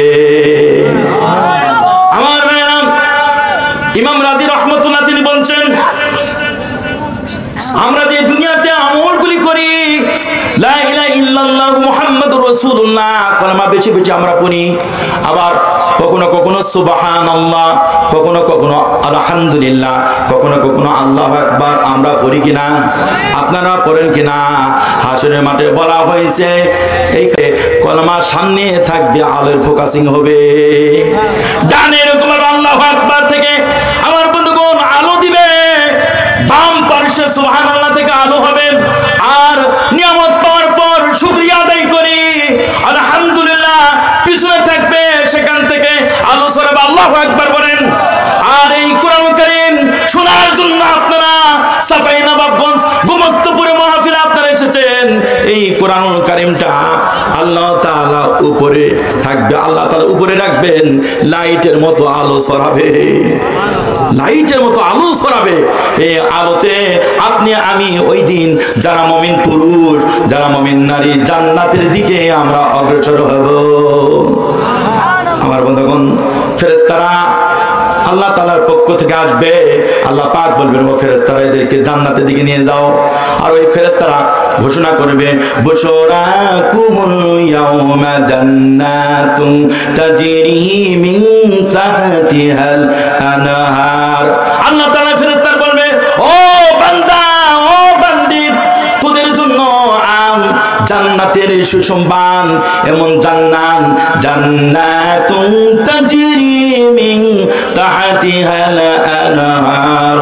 আমার ভাইরা, ইমাম রাজি রহমতুল্লাহ তিনি বলছেন আমরা যে দুনিয়াতে আমলগুলি করি, লা ইলাহা ইল্লাল্লাহ মুহাম্মাদুর রাসূলুল্লাহ কলমা বেশি বেশি আমরা পড়ি, আবার কখনো কখনো সুবহানাল্লাহ, কখনো কখনো আলহামদুলিল্লাহ, কখনো কখনো আল্লাহু আকবার আমরা পড়ি কিনা? আপনারা পড়েন কিনা? হাসরের মাঠে বলা হয়েছে এই কলমা সামনে থাকবে, আলোর ফোকাসিং হবে। ডানে এরকম আল্লাহু আকবার থেকে আমার বন্ধুগণ আলো দিবে, বাম পার্শ্বে সুবহানাল্লাহ থেকে আলো হবে। আর নিয়ামত পাওয়ার পর শুকরিয়া আদায় করি, আলহামদুলিল্লাহ পিছনে থাকবে, সেখান থেকে আলো ছড়াবে। আল্লাহু আকবার বলেন। আর এই কোরআন কারীম শোনার জন্য আপনারা সাফাই নবাবগঞ্জ গোমস্তপুরে মাহফিলে আপনারা এসেছেন। এই কোরআন কারীমটা আল্লাহ তাআলা উপরে থাকবে, আল্লাহ তাআলা উপরে রাখবেন, লাইটের মতো আলো ছড়াবে, লাইটের মতো আলো ছড়াবে। এই আলোতে আপনি আমি ওই দিন যারা মুমিন পুরুষ, যারা মুমিন নারী, জান্নাতের দিকে আমরা অগ্রসর হব। আমার বন্ধুগণ, ফেরেশতারা আল্লাহ তাআলার পক্ষ থেকে আসবে। আল্লাহ পাক বলবেন ও ফেরেশতারা এদেরকে জান্নাতের দিকে নিয়ে যাও। আর ওই ফেরেশতারা ঘোষণা করবে, বুশরাকুমুল ইয়াউমা জান্নাতুন তাজরি মিন তাহতিহাল আনহার। আল্লাহ তাআলা ফেরেশতারা বলবে, ও বান্দা, ও বান্দি, তোদের জন্য জান্নাতের সুসংবাদ, এমন জান্নাত, জান্নাতুন তাজরি মিন তাহতিহাল আনহার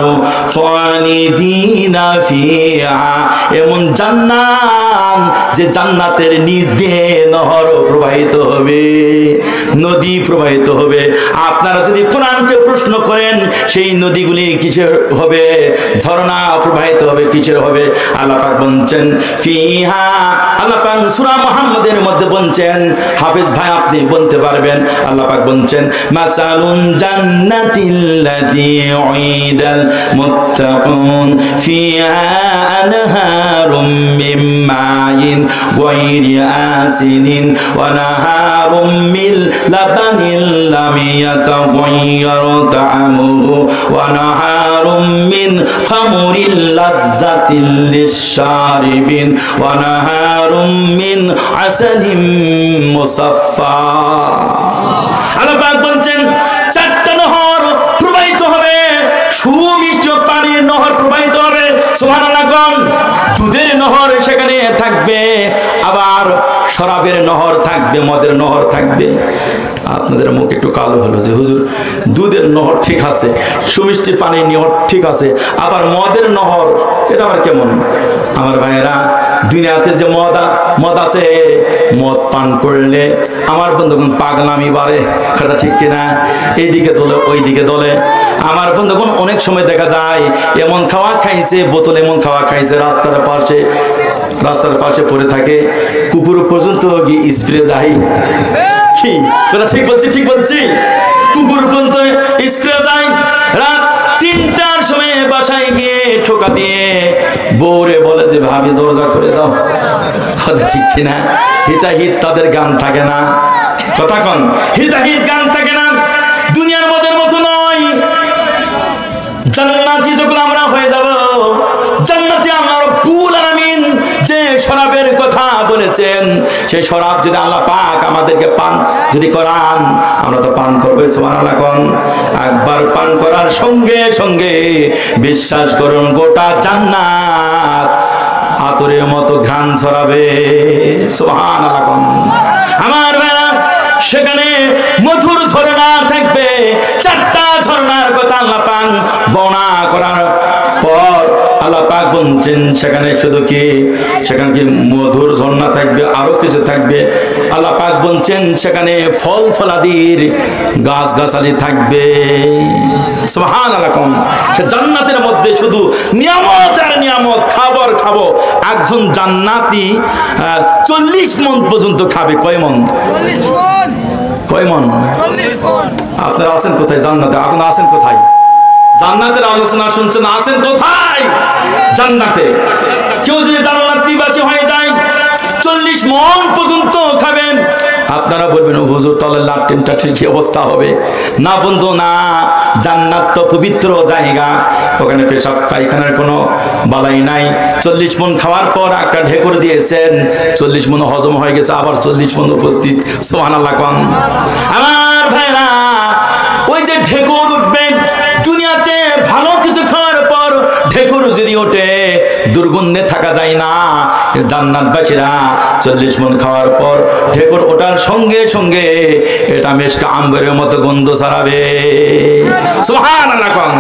খালিদিনা ফিহা, এমন জান্নাত যে জান্নাতের নিচ দিয়ে নহর প্রবাহিত হবে, নদী প্রবাহিত হবে। আপনারা যদি কোরআনকে প্রশ্ন করেন সেই নদীগুলি কিসের হবে? ঝর্ণা প্রবাহিত হবে, কিসের হবে? আল্লাহ পাক বলছেন ফিহা, আল্লাহ পাক সূরা মুহাম্মাদের মধ্যে বলছেন, হাফেজ ভাই আপনি বলতে পারবেন। আল্লাহ পাক বলছেন মাসালুন জান্নাতিল্লাতী উইদাল মুত্তাকুন ফিহা আনহারুম মিন মাইন গায়রি আসিনিন ওয়া নাহারুম মিন লাবানিন লাম ইয়াতাগায়্যার তা'আমুহু ওয়া নাহারুম মিন খামরিল লাযযাতিল লিশ-শারিবিন ওয়া নাহারুম মিন আসালিম মুসাফফা। আল্লাহ পাক বলছেন চারটা নহর প্রবাহিত হবে, সুমিষ্ট পানির নহর প্রবাহিত হবে। সুবহানাল্লাহ। দুধের নহর সেখানে থাকবে, আবার শরাবের নহর থাকবে, মদের নহর থাকবে। আপনাদের মুখ একটু কালো হলো যে হুজুর দুধের নহর ঠিক আছে, সুমিষ্টি পানির নহর ঠিক আছে, আবার মদের নহর এটা আবার কেমন? আমার ভাইয়েরা, দুনিয়াতে যে মদ আছে, মদ পান করলে আমার বন্ধুগণ পাগলামি বাড়ে, কথা ঠিক কিনা? এইদিকে দলে ওইদিকে দলে। আমার বন্ধুগণ অনেক সময় দেখা যায় এমন খাওয়া খাইছে, বোতল এমন খাওয়া খাইছে, রাস্তার পাশে পড়ে থাকে, কুকুর পর্যন্ত স্প্রে দেয়। কি কথা ঠিক বলছি? ঠিক বলছি? কুকুর পর্যন্ত স্প্রে যায়। রাত 3টার সময় বাসায় গিয়ে ঠোকা দিয়ে বউরে বলে যে ভাবি দরজা করে দাও, কথা ঠিক কিনা? হিতাহিত তাদের গান থাকে না, কথা কন, হিতাহিত গান থাকে না। দুনিয়ার মদের মতো নয়। জান্নাতি যখন আমরা হয়ে যাব, জান্নাতে আল্লাহ রাব্বুল আলামিন যে শরাবের কথা বলেছেন, সেই শরাব যদি আল্লাহ পাক আমাদেরকে পান যদি করান, আমরা তো পান করবো। সুবহানাল্লাহ কোন? একবার পান করার সঙ্গে সঙ্গে বিশ্বাস করুন গোটা জান্নাত আতরের মতো ঘ্রাণ ছড়াবে। সুবহানাল্লাহ কোন? আমার ভাইরা, সেখানে মধুর ঝরনা থাকবে। 4টা ঝরনার কথা আল্লাহ পাক বর্ণনা করার পর আল্লাহ পাক বলছেন সেখানে শুধু কি, সেখানে কি মধুর ঝরনা থাকবে, আরো কিছু থাকবে। আল্লাহ পাক বলছেন সেখানে ফল ফলাদির গাছ গাছালি থাকবে। সুবহানাল্লাহ। সে জান্নাতের মধ্যে শুধু নিয়ামত আর নিয়ামত, খাবার খাবো। একজন জান্নাতি 40 মণ পর্যন্ত খাবে। কয় মণ? 40 মণ। কয় মণ? 40 মণ। আপনারা আছেন কোথায় জান্নাতে? আপনি আছেন কোথায়? জান্নাতের আলোচনা শুনছেন, আছেন কোথায় জান্নাতে? কেউ যদি জান্নাতীবাসী হয়ে যায় 40 মণ পর্যন্ত খাবেন। আপনারা বলবেন হুজুর তাহলে লাট্রিনটা ঠিকই অবস্থা হবে না? বন্ধু না, জান্নাত তো পবিত্র জায়গা, ওখানে পেশাব পায়খানার কোনো বালাই নাই। 40 মণ খাওয়ার পর একটা ঢেকুর দিয়েছেন, 40 মণ হজম হয়ে গেছে, আবার 40 মণ উপস্থিত। সুবহানাল্লাহ কোন? আমার ভাইরা, ওই যে ঢেকুর উঠবে দুনিয়াতে, ভালো কিছু খাওয়ার পর ঢেকুর যদি ওঠে দুর্গন্ধে থাকা যায় না। জান্নাতবাসীরা 40 মণ খাওয়ার পর ঢেকুর ওঠার সঙ্গে সঙ্গে এটা মেশকা আম্বরের মতো গন্ধ ছড়াবে। সুবহানাল্লাহ কোন?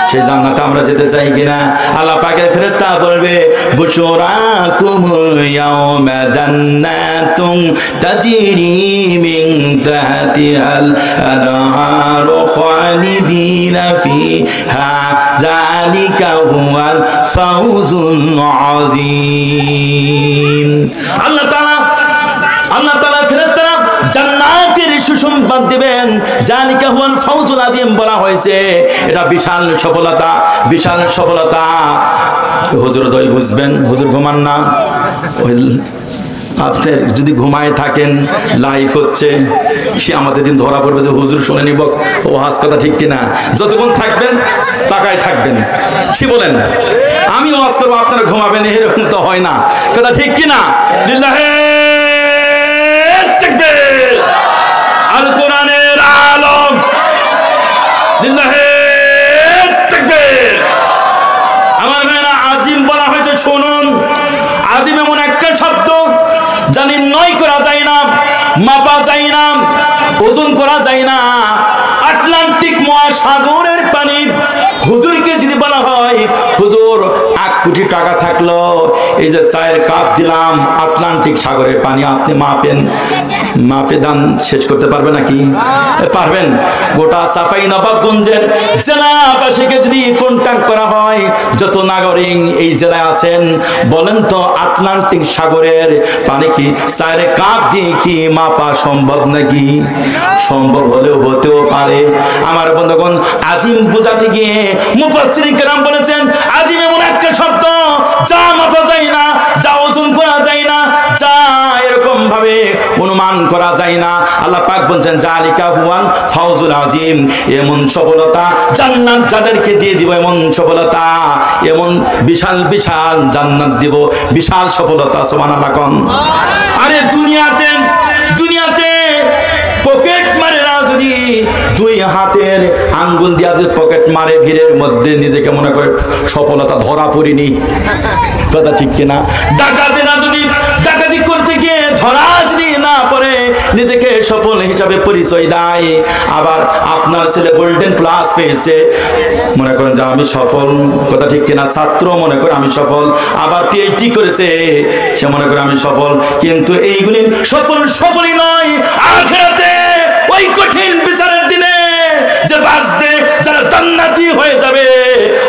সেই জান্নাতে আমরা যেতে চাই কিনা? আল্লাহ পাকের ফেরেশতা বলবে বুশরাকুম ইয়াউমা জান্নাতুন তাজরি মিন তাহতিহাল আনহারু খালিদিনা ফিহা যালিকা হুয়াল ফাউজুল আযীম। আল্লাহ তাআলা ফেরেশতারা জান্নাতের সুসংবাদ দিবেন। জালিকা হুয়াল ফাউজুল আযীম বলা হয়েছে, এটা বিশাল সফলতা, বিশাল সফলতা। হুজুর দই বুঝবেন, হুজুর ঘুমান না। আপনি যদি ঘুমায় থাকেন, লাইফ হচ্ছে, সে আমাদের দিন ধরা পড়বে যে হুজুর শুনে নিব ও হাস, কথা ঠিক কিনা? যতক্ষণ থাকবেন তাকায় থাকবেন। কি বলেন? আমি ওয়াজ করবো, আপনারা ঘুমাবেন, এরকম তো হয় না, কথা ঠিক কিনা? লিল্লাহে তাকবীর। আল কোরআনের আলম, লিল্লাহে তাকবীর। আমার ভাইরা, আজিম বলা হয়েছে, শুনুন, আজিম এমন একটা শব্দ যা নির্ণয় করা যায় না, মাপা যায় না, ওজন করা যায় না। আটলান্টিক মহাসাগরের পানি হুজুরকে যদি বলা হয় হুজুর 1 কোটি টাকা থাকলো, এই যে চায়ের কাপ দিলাম, আটলান্টিক সাগরের পানি আপনি মাপে দান শেষ করতে পারবেন নাকি? পারবেন? গোটা চাঁপাইনবাবগঞ্জের জেলাবাসীকে যদি কন্ট্যাক্ট করা হয়, যত নাগরিক এই জেলায় আছেন, বলেন তো আটলান্টিক সাগরের পানি কি চায়ের কাপ দিয়ে কি মাপা সম্ভব নাকি? সম্ভব হলেও হতেও পারে। আমার বন্ধুগণ, আজিম বোঝাতে গিয়ে মুফাসসিরিন কেরাম বলেছেন, আজিম এমন একটা শব্দ যা মাপা যায় না, যা ওজন করা যায় না, যা এরকম ভাবে অনুমান করা যায় না। আল্লাহ পাক বলছেন জালিকা হুয়াল ফাউজুল আযীম, এমন সফলতা জান্নাত যাদেরকে দিয়ে দিব, এমন সফলতা, এমন বিশাল বিশাল জান্নাত দিব, বিশাল সফলতা। সুবহানাল্লাহ কোন? আরে দুনিয়াতে পকেট মারে না, যদি 2 হাতের আঙ্গুল দিয়া যদি পকেট মারে, ভিড়ের মধ্যে নিজেকে মনে করে সফলতা, ধরা পড়িনি, কথা ঠিক কিনা? ডাকাতেরা যদি ডাকাতি করতে গিয়ে ধরা যদি না পড়ে নিজেকে সফল হিসাবে পরিচয় দেয়, আবার আপনার ছেলে গোল্ডেন প্লাস পেয়েছে, মনে করেন যে আমি সফল, কথা ঠিক কিনা? ছাত্র মনে করে আমি সফল, আবার পিএইচডি করেছে, সে মনে করে আমি সফল, কিন্তু এইগুলি সফলই নয়। আখিরাতে ওই কঠিন বিচারের দিনে যে বাঁচবে, যারা জান্নাতি হয়ে যাবে,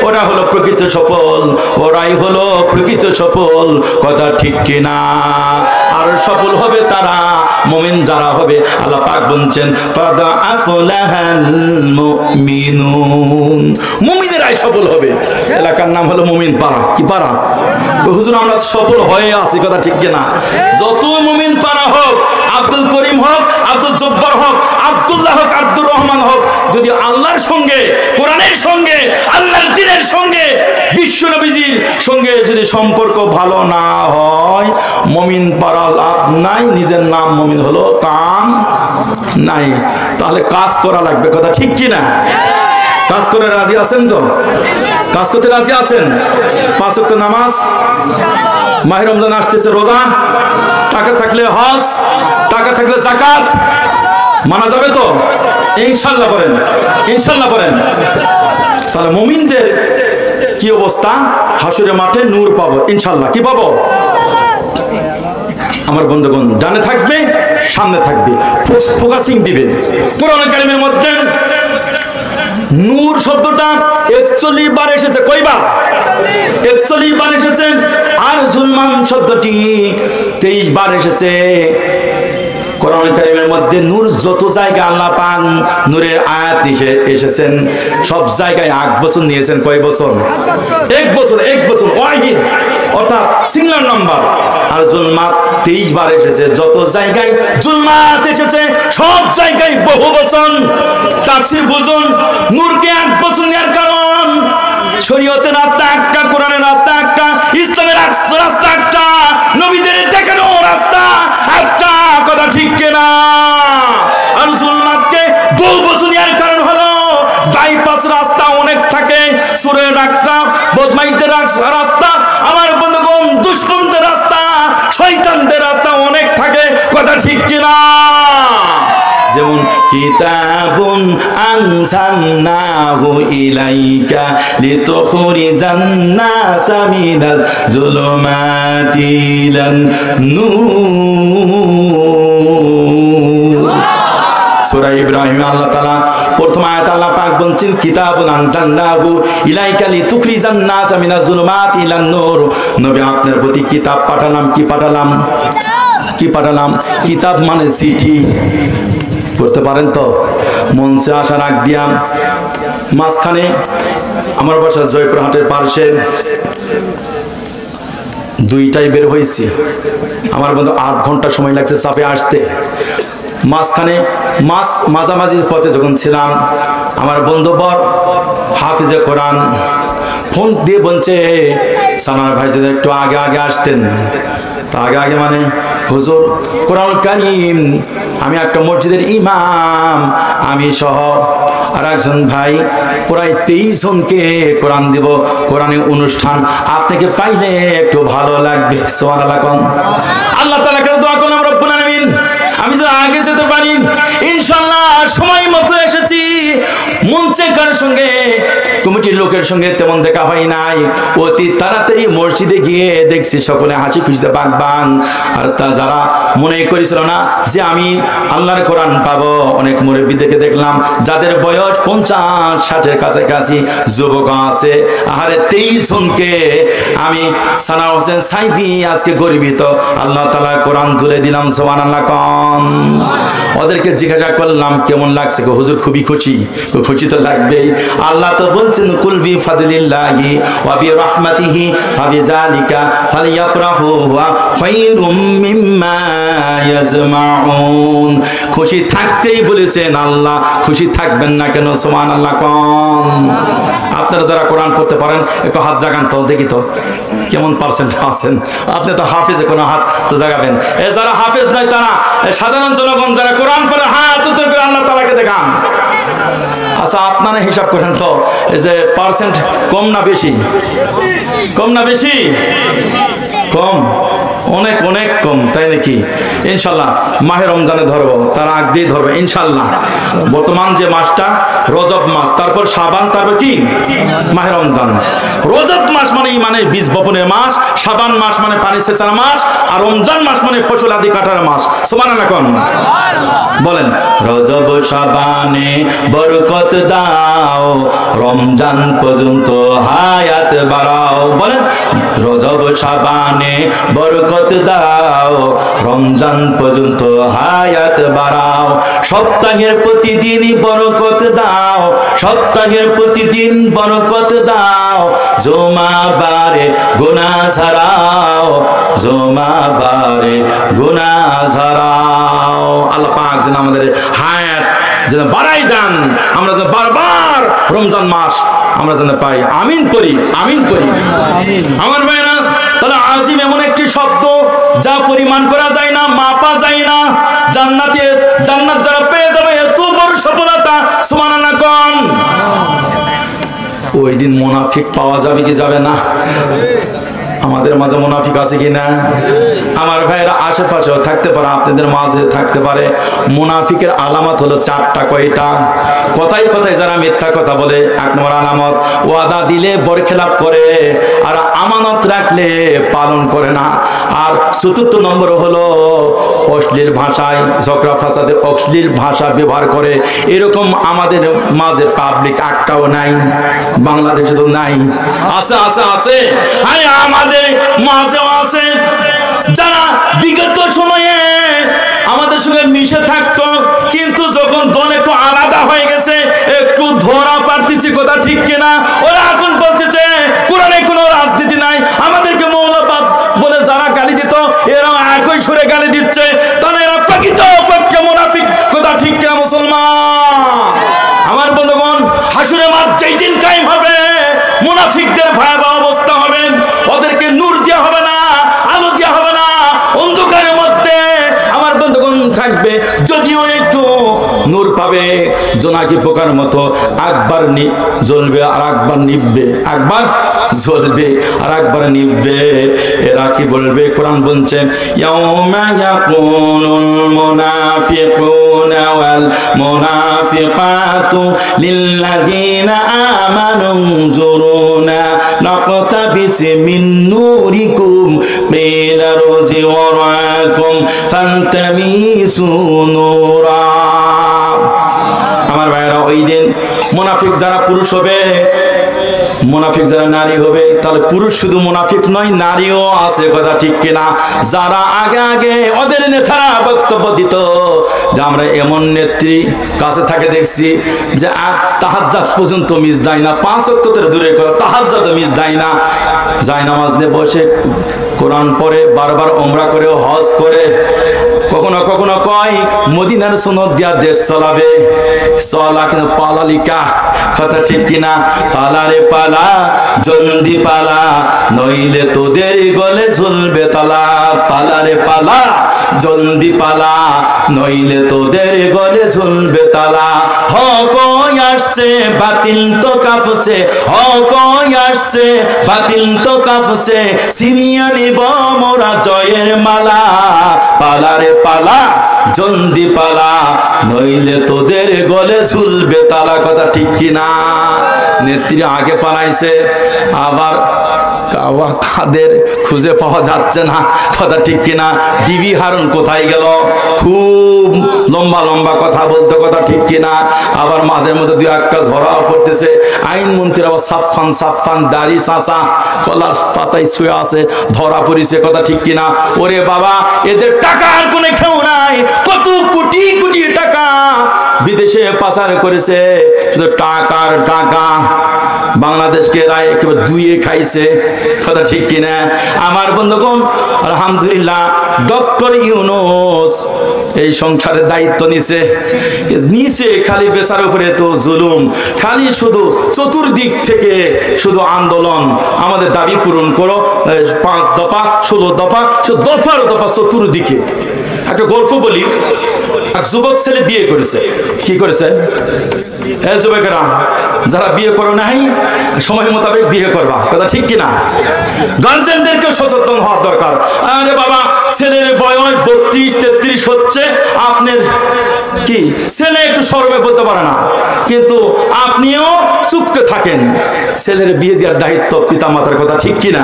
ওরা হলো প্রকৃত সফল, ওরাই হলো প্রকৃত সফল, কথা ঠিক কিনা? আর সফল হবে তারা মুমিন যারা হবে। আল্লাহ পাক বলছেন কাদ আফলাহাল মুমিনুন, মুমিনেরাই সফল হবে। এলাকার নাম হলো মুমিন পাড়া। কি পাড়া? হুজুর আমরা সফল হয়ে আছি, কথা ঠিক কিনা? যত মুমিন পাড়া হোক, আব্দুল করিম হোক, আব্দুল জব্বার হোক, আব্দুল্লাহ হোক, আব্দুর রহমান হোক, যদি আল্লাহর সঙ্গে, কোরআনের সঙ্গে, আল্লাহর দ্বীনের সঙ্গে, বিশ্ব নবীজির সঙ্গে যদি সম্পর্ক ভালো না হয়, মুমিন পাড়া লাভ নাই। নিজের নাম মুমিন হলো, কাম নাই। তাহলে কাজ করা লাগবে, কথা ঠিক কিনা? কাজ করে রাজি আছেন তো? কাজ করতে রাজি আছেন? 5 ওয়াক্ত নামাজ, মাহে রমজান আসতেছে, রোজা, টাকা থাকলে হজ, টাকা থাকলে যাকাত মানা যাবে তো? ইনশাআল্লাহ করেন, ইনশাআল্লাহ করেন। তাহলে মুমিনদের কি অবস্থা? হাসরের মাঠে নূর পাবো ইনশাআল্লাহ। কি পাবো? আমার বন্ধুগণ জানে থাকবে, সামনে থাকবে, ফোকাসিং দিবে। কোরআন কারীমের মধ্যে নূর শব্দটা 41 বার এসেছে। কয়বার? 41 বার এসেছে। আর জুলমান শব্দটি 23 বার এসেছে। কোরআন কারীমের মধ্যে নূর যত জায়গায় আল্লাহ পাক নূরের আয়াত এসেছেন, সব জায়গায় 8 বছর নিয়েছেন। কয় বছর? 1 বছর। 1 বছর ওয়াহিদ, অর্থাৎ সিঙ্গুলার নাম্বার। আর জুলমাত 23 বার এসেছে। যত জায়গায় জুলমাত এসেছে সব জায়গায় বহু বচন। তাফসীর বুঝুন, নূরকে 8 বছর নেওয়ার কারণ, শরীয়তের রাস্তা একটা, কোরআনের রাস্তা একটা, ইসলামের রাস্তা একটা, নবীদের দেখানো রাস্তা একটা, কথা ঠিক কিনা? আর জুলমাতকে বহু বছর নেওয়ার কারণ হলো বাইপাস রাস্তা অনেক থাকে, সুরের রাস্তা, বদমাইশদের রাস্তা, আমার বন্ধুগণ দুশমনদের রাস্তা, শয়তানদের রাস্তা অনেক থাকে, কথা ঠিক কিনা? যেমন কিতাবুন আনজালনাহু ইলাইকা লিতুখরিজান নাসা মিনাল যুলুমাতি ইলান নূর। সূরা ইব্রাহিম আল্লাহ তাআলা প্রথম আয়াত আল্লাহ পাক বলছেন কিতাবুন আনজালনাহু ইলাইকা লিতুখরিজান নাসা মিনাল যুলুমাতি ইলান নূর। নবী আপনার প্রতি কিতাব পাঠালাম। কি পাঠালাম? কি পাঠালাম? কিতাব মানে চিঠি। করতে পারেন তো? মঞ্চে আসার আগ দিয়া মাঝখানে আমার বাসা জয়পুরহাটের পাশে 2টায় বের হয়েছি। আমার বন্ধু 8 ঘন্টা সময় লাগছে চাপে আসতে। মাঝখানে মাঝামাঝি পথে যখন ছিলাম, আমার বন্ধু বর হাফিজে কোরআন ফোন দিয়ে বলছে, সানার ভাই যদি একটু আগে আগে আসতেন। তা আগে আগে মানে হুজুর কোরআন কারীম, আমি একটা মসজিদের ইমাম, আমি সহ আর একজন ভাই, প্রায় 23 জনকে কোরআন দিব, কোরআনের অনুষ্ঠান, আপনাকে পাইলে একটু ভালো লাগবে। সুবহানাল্লাহ। আল্লাহ তাআলার কাছে দোয়া করলাম, রব্বুল আলামিন আমি যদি আগে যেতে পারি, ইনশাআল্লাহ সময় মতো এসেছি। মঞ্চে কার সঙ্গে, কমিটির লোকের সঙ্গে তেমন দেখা হয় নাই। অতি তাড়াতাড়ি মসজিদে গিয়ে দেখছি সকলে হাসি খুশিতে বাগবান। আর তা যারা মনে করেছিল না যে আমি আল্লাহর কোরআন পাবো, অনেক মুরব্বীদেরকে দেখলাম যাদের বয়স 50-60-এর কাছাকাছি, যুবক আছে। আরে 23 জনকে আমি সানা হোসেন সাইফি আজকে গর্বিত, আল্লাহ তাআলা কোরআন তুলে দিলাম। সুবহানাল্লাহ। ওদেরকে জিজ্ঞাসা করলাম কেমন লাগছে? হুজুর খুবই খুশি। খুশি তো লাগবেই। আল্লাহ তো বলছেন কুল বি ফাদলিল্লাহি ওয়া বি রাহমাতিহি ফাবিযালিকা ফালইফরাহু ওয়া খায়রুম মিম্মা ইয়াজমাউন। খুশি থাকতেই বলেছেন আল্লাহ, খুশি থাকবেন না কেন? সুবহানাল্লাহ। আপনারা যারা কোরআন পড়তে পারেন একটু হাত জাগান তো, দেখি তো কেমন পার্সেন্ট আছেন। আপনি তো হাফেজে, কোনো হাত তো জাগাবেন। যারা হাফেজ নয় তারা, সাধারণ জনগণ যারা কোরআন পড়ে হাত উত্তর করে আল্লাহ তাআলাকে দেখান। আচ্ছা আপনারা হিসাব করেন তো, এই যে পার্সেন্ট কম না বেশি? কম না বেশি? কম। অনেক অনেক কম, তাই নাকি? ইনশাল্লাহ মাহে রমজানে ধরবো, তার আগ দিয়ে ধরবো ইনশাল্লাহ। বর্তমান যে মাসটা রজব মাস, তারপর শাবান, তারপর কি মাহে রমজান। রজব মাস মানে ইমানের বীজ বপনের মাস, শাবান মাস মানে পানি সেচার মাস, আর রমজান মাস মানে ফসল আদি কাটার মাস। সুবহানাল্লাহ কোন বলেন। রজব শাবানে বরকত দাও, রমজান পর্যন্ত হায়াত বাড়াও। বলেন রজব শাবানে বরকত দাও, রমজান পর্যন্ত হায়াত বাড়াও। সপ্তাহের প্রতিদিনই বরকত দাও, সপ্তাহের প্রতিদিন বরকত দাও। জমা বারে গুনাহ ঝরাও, জমা বারে গুনাহ ঝরাও। আল্লাহ পাক যেন আমাদের হায়াত যেন বাড়াই দেন, আমরা যেন বারবার রমজান মাস আমরা যেন পাই। আমিন করি, আমিন করি আমার ভাইরা। তাহলে আজিম এমন একটি শব্দ যা পরিমাণ করা যায় না, মাপা যায় না। জান্নাতে জান্নাত যারা পেয়ে যাবে এত বড় সফলতা। সুবহানাল্লাহ কোন। ওই দিন মুনাফিক পাওয়া যাবে কি যাবে না? আমাদের মাঝে মুনাফিক আছে কিনা? আমার ভাইরা আশেপাশেও থাকতে পারে, আপনাদের মাঝে থাকতে পারে। মুনাফিকের আলামত হলো চারটা। কয়টা? কথায় কথায় যারা মিথ্যা কথা বলে, এক নম্বর আলামত ওয়াদা দিলে বরখেলাপ করে, আর আমানত রাখলে পালন করে না। আর চতুর্থ নম্বর হলো অশ্লীল ভাষায় ঝগড়া ফাসাদে অশ্লীল ভাষা ব্যবহার করে। এরকম আমাদের মাঝে পাবলিক একটাও নাই, বাংলাদেশে তো নাই। আছে আছে আছে, আমাদের মাঝেও আছে যারা বিগত সময়ে আমাদের সঙ্গে মিশে থাকতো, কিন্তু যখন দল একটু আলাদা হয়ে গেছে, একটু ধরা পারতেছি, কথা ঠিক কিনা? ওরা এখন বলতেছে কোরআনে কোনো রাজনীতি নাই, আমাদেরকে মৌলবাদ বলে যারা গালি দিত এরা একই সুরে গালি দিচ্ছে। তাহলে এরা প্রকৃত পক্ষে মুনাফিক, কথা ঠিক কিনা মুসলমান? আমার বন্ধুগণ, হাসুরে মাঠ যেই দিন কায়েম হবে, মুনাফিকদের ভয়াবহ অবস্থা হবে। ওদেরকে নূর দেওয়া হবে না, আলো দেওয়া হবে না, অন্ধকারের মধ্যে আমার বন্ধুগণ থাকবে। যদিও একটু নূর পাবে, জোনাকি পোকার মতো একবার জ্বলবে আর একবার নিভবে, একবার জ্বলবে আর একবার নিভবে। এরা কি বলবে? কোরআন বলছে ইয়াউমা ইয়াকুলুল মুনাফিকুনা ওয়াল মুনাফিকাতু লিল্লাযিনা আমানু জুরুনা নাকতাবিস মিন নূরিকুম কিলা রুজি ওয়ারাকুম ফান্তামিসু নূরা। আমার ভাইরা, ওই দিন মুনাফিক যারা পুরুষ হবে, মুনাফিক যারা নারী হবে, তাহলে পুরুষ শুধু মুনাফিক নয়, নারীও আছে, কথা ঠিক কিনা? যারা আগে আগে ওদের নেতারা বক্তব্য দিত যে আমরা এমন নেত্রী কাছে থাকে দেখছি যে তাহাজ্জুদ পর্যন্ত মিস দেয় না, 5 ওয়াক্তের দূরে কথা, তাহাজ্জুদ মিস দেয় না, যায় নামাজ নিয়ে বসে কোরআন পড়ে, বারবার উমরা করে, হজ করে, কখনো কখনো কয় মদিনার সুন্নত দিয়া দেশ চালাবে। চলা কিন্তু পালালিকা, কথা ঠিক কিনা? পালা রে পালা, জলদি পালা, নইলে তোদের গলে ঝুলবে তালা। পালা রে পালা, জলদি পালা, নইলে তোদের গলে ঝুলবে তালা। হক আসছে বাতিল তো কাঁপছে, হক আসছে বাতিল তো কাঁপছে, ছিনিয়ে নিব মোরা জয়ের মালা। পালা রে পালা, জলদি পালা, নইলে তোদের গলে ঝুলবে তালা, কথা ঠিক কিনা? নেত্রী আগে পালাইছে, আবার তাদের খুঁজে পাওয়া যাচ্ছে না, কথা ঠিক কিনা? বিবি হারুন কোথায় গেল? খুব লম্বা লম্বা কথা বলতো, কথা ঠিক কিনা? আবার মাঝে মধ্যে দুই একটা ঝরা পড়তেছে। আইনমন্ত্রী আবার সাফান সাফান দাড়ি চাঁচা কলার পাতায় শুয়ে আছে, ধরা পড়িছে, কথা ঠিক কিনা? ওরে বাবা, এদের টাকার কোনো কেউ নাই, কত কোটি কোটি টাকা বিদেশে পাচার করেছে, শুধু টাকার টাকা। বাংলাদেশকে রায় একেবারে দুইয়ে খাইছে, কথা ঠিক কিনা? আমার বন্ধুগণ, আলহামদুলিল্লাহ ডক্টর ইউনূস এই সংসারের দায়িত্ব নিছে। খালি বেচার উপরে তো জুলুম, খালি শুধু চতুর্দিক থেকে শুধু আন্দোলন, আমাদের দাবি পূরণ করো, 5 দফা 16 দফা, শুধু দফার দফা চতুর্দিকে। একটা গল্প বলি, এক যুবক ছেলে বিয়ে করেছে। কি করেছে? যুবকেরা যারা বিয়ে করো নাই সময় মোতাবেক বিয়ে করবা, কথা ঠিক কিনা? গার্জেনদেরকেও সচেতন হওয়া দরকার। আরে বাবা, ছেলের বয়স 32-33 হচ্ছে, আপনার কি ছেলে একটু শরমে বলতে পারে না, কিন্তু আপনিও চুপকে থাকেন। ছেলের বিয়ে দেওয়ার দায়িত্ব পিতা মাতার, কথা ঠিক কিনা?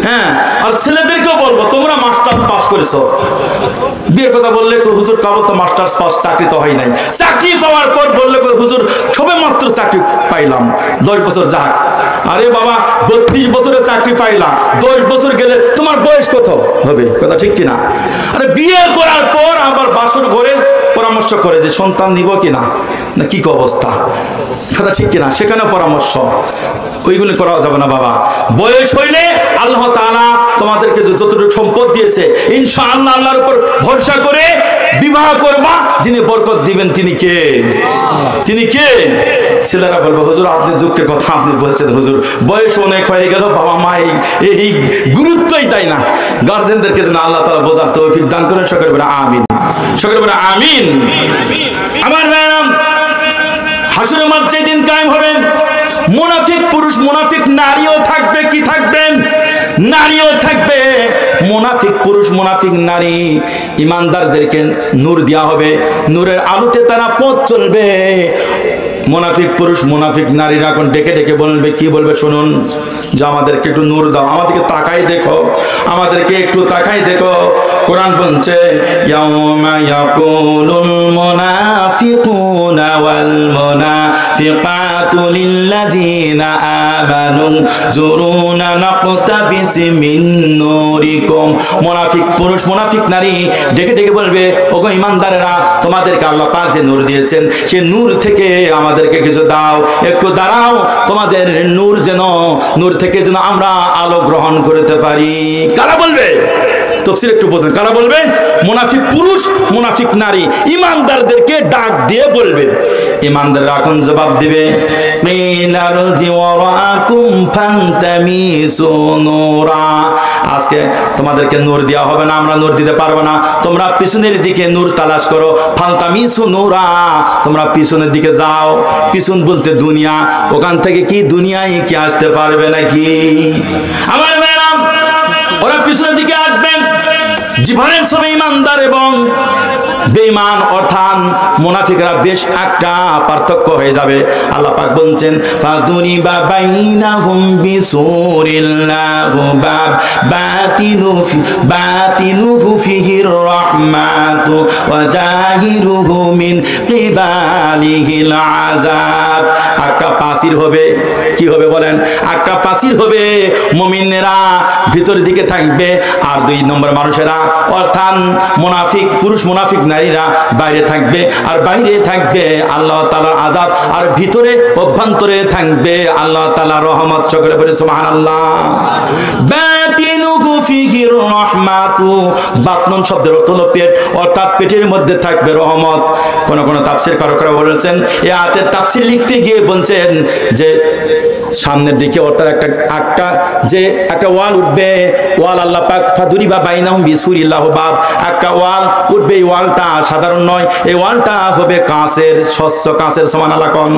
হ্যাঁ, আর ছেলেদেরকেও বলবো, তোমরা মাস্টার্স পাস করেছো, বিয়ের কথা বললে হুজুর কাবল তো মাস্টার্স পাস, চাকরি তো হয় নাই। চাকরি পাওয়ার পর বললে হুজুর সবে মাত্র চাকরি পাইলাম, 10 বছর যাক। আরে বাবা, 32 বছরে চাকরি পাইলাম, 10 বছর গেলে তোমার বয়স কত হবে, কথা ঠিক কিনা? আরে বিয়ে করার পর আবার বাসর ঘরে পরামর্শ করে যে সন্তান নিব কিনা, না কি অবস্থা, কথা ঠিক কিনা? সেখানে পরামর্শ, ওইগুলি করা যাবে না বাবা। বয়স হইলে আল্লাহ তাআলা তোমাদেরকে যতটুকু সম্পদ দিয়েছে ইনশাআল্লাহ আল্লাহর উপর ভরসা করে বিবাহ করবা। যিনি বরকত দিবেন তিনি কে? তিনি কে? ছেলেরা বলবো হুজুর আপনি দুঃখের কথা আপনি বলছেন, হুজুর বয়স অনেক হয়ে গেল, বাবা মা এই গুরুত্বই দেয় না। গার্জেনদেরকে যেন আল্লাহ তাআলা বোঝার তৌফিক দান করেন, সকলে বলে আমিন, সকলে বলে আমিন। আমার ভাইরা, হাসরের মাঠ যেদিন কায়েম হবে, মুনাফিক পুরুষ মুনাফিক নারীও থাকবে, কি থাকবেন? নারীও থাকবে। মুনাফিক পুরুষ মুনাফিক নারী ইমানদারদেরকে নূর দেওয়া হবে, নূরের আলোতে তারা পথ চলবে। মুনাফিক পুরুষ মুনাফিক নারীরা এখন ডেকে ডেকে বলবে, কি বলবে শুনুন, যে আমাদেরকে একটু নূর দাও, আমাদেরকে তাকাই দেখো, আমাদেরকে একটু তাকাই দেখো। কোরআন বলছে ইয়াউমা ইয়াকুলুল মুনাফিকুনা ওয়াল মুনাফিকাতু লিল্লাযিনা আমানু জুরুনা নাকতাবিস মিন নূরিকুম। মুনাফিক পুরুষ মুনাফিক নারী ডেকে ডেকে বলবে, ওগো ঈমানদারেরা, তোমাদেরকে আল্লাহ পাক যে নূর দিয়েছেন, সেই নূর থেকে আমাদেরকে কিছু দাও, একটু দাঁড়াও, তোমাদের নূর যেন, নূর থেকে যেন আমরা আলো গ্রহণ করতে পারি। কারা বলবে? তাফসীর একটু বোঝেন, কারা বলবে? মুনাফিক পুরুষ মুনাফিক নারী ইমানদারদেরকে ডাক দিয়ে বলবে। ইমানদাররা এখন জবাব দিবে, আজকে তোমাদেরকে নূর দেওয়া হবে না, আমরা নূর দিতে পারবো না, তোমরা পিছনের দিকে নূর তালাশ করো। ফান্তামিসু নূরা, তোমরা পিছনের দিকে যাও। পিছন বলতে দুনিয়া, ওখান থেকে কি দুনিয়ায় কি আসতে পারবে নাকি? আমার ম্যাডাম, ওরা পিছনের দিকে আসবেন। জিভারের সবাই ইমানদার এবং বেঈমান অর্থাৎ মুনাফিকরা বেশ একটা পার্থক্য হয়ে যাবে। আল্লাহ পাক বলছেন, ফাদুরিবা বাইনাহুম বিসুরিল লাহু বাব বাতিনুহু ফিহির রাহমাতু ওয়া জাহিরুহু মিন কিবালিহিল আযাব। একটা পাচির হবে, কি হবে বলেন? একটা পাচির হবে, মুমিনেরা ভিতরের দিকে থাকবে, আর 2 নম্বর মানুষেরা অর্থাৎ মুনাফিক পুরুষ মুনাফিক নারীরা বাইরে থাকবে, আর বাইরে থাকবে আল্লাহ তাআলার আযাব, আর ভিতরে অভ্যন্তরে থাকবে আল্লাহ তাআলার রহমত। সকলে বলে সুবহানাল্লাহ। বাতিনুহু ফিহির রাহমাতু, বাতনুন শব্দের অর্থ হলো পেট, অর্থাৎ পেটের মধ্যে থাকবে রহমত। কোন কোন তাফসীরকারকরা বলেছেন, এই আয়াতের তাফসীর লিখতে গিয়ে বলছেন যে সামনের দিকে অর্থাৎ একটা ওয়াল উঠবে, ওয়াল আল্লাহ পাক ফাদুরিবা বাইনাহুম বিসুরিল্লাহ বাব, একটা ওয়াল উঠবে, এই ওয়ালটা সাধারণ নয়, এই ওয়ালটা হবে কাঁচের, স্বচ্ছ কাঁচের সমান আলাকন।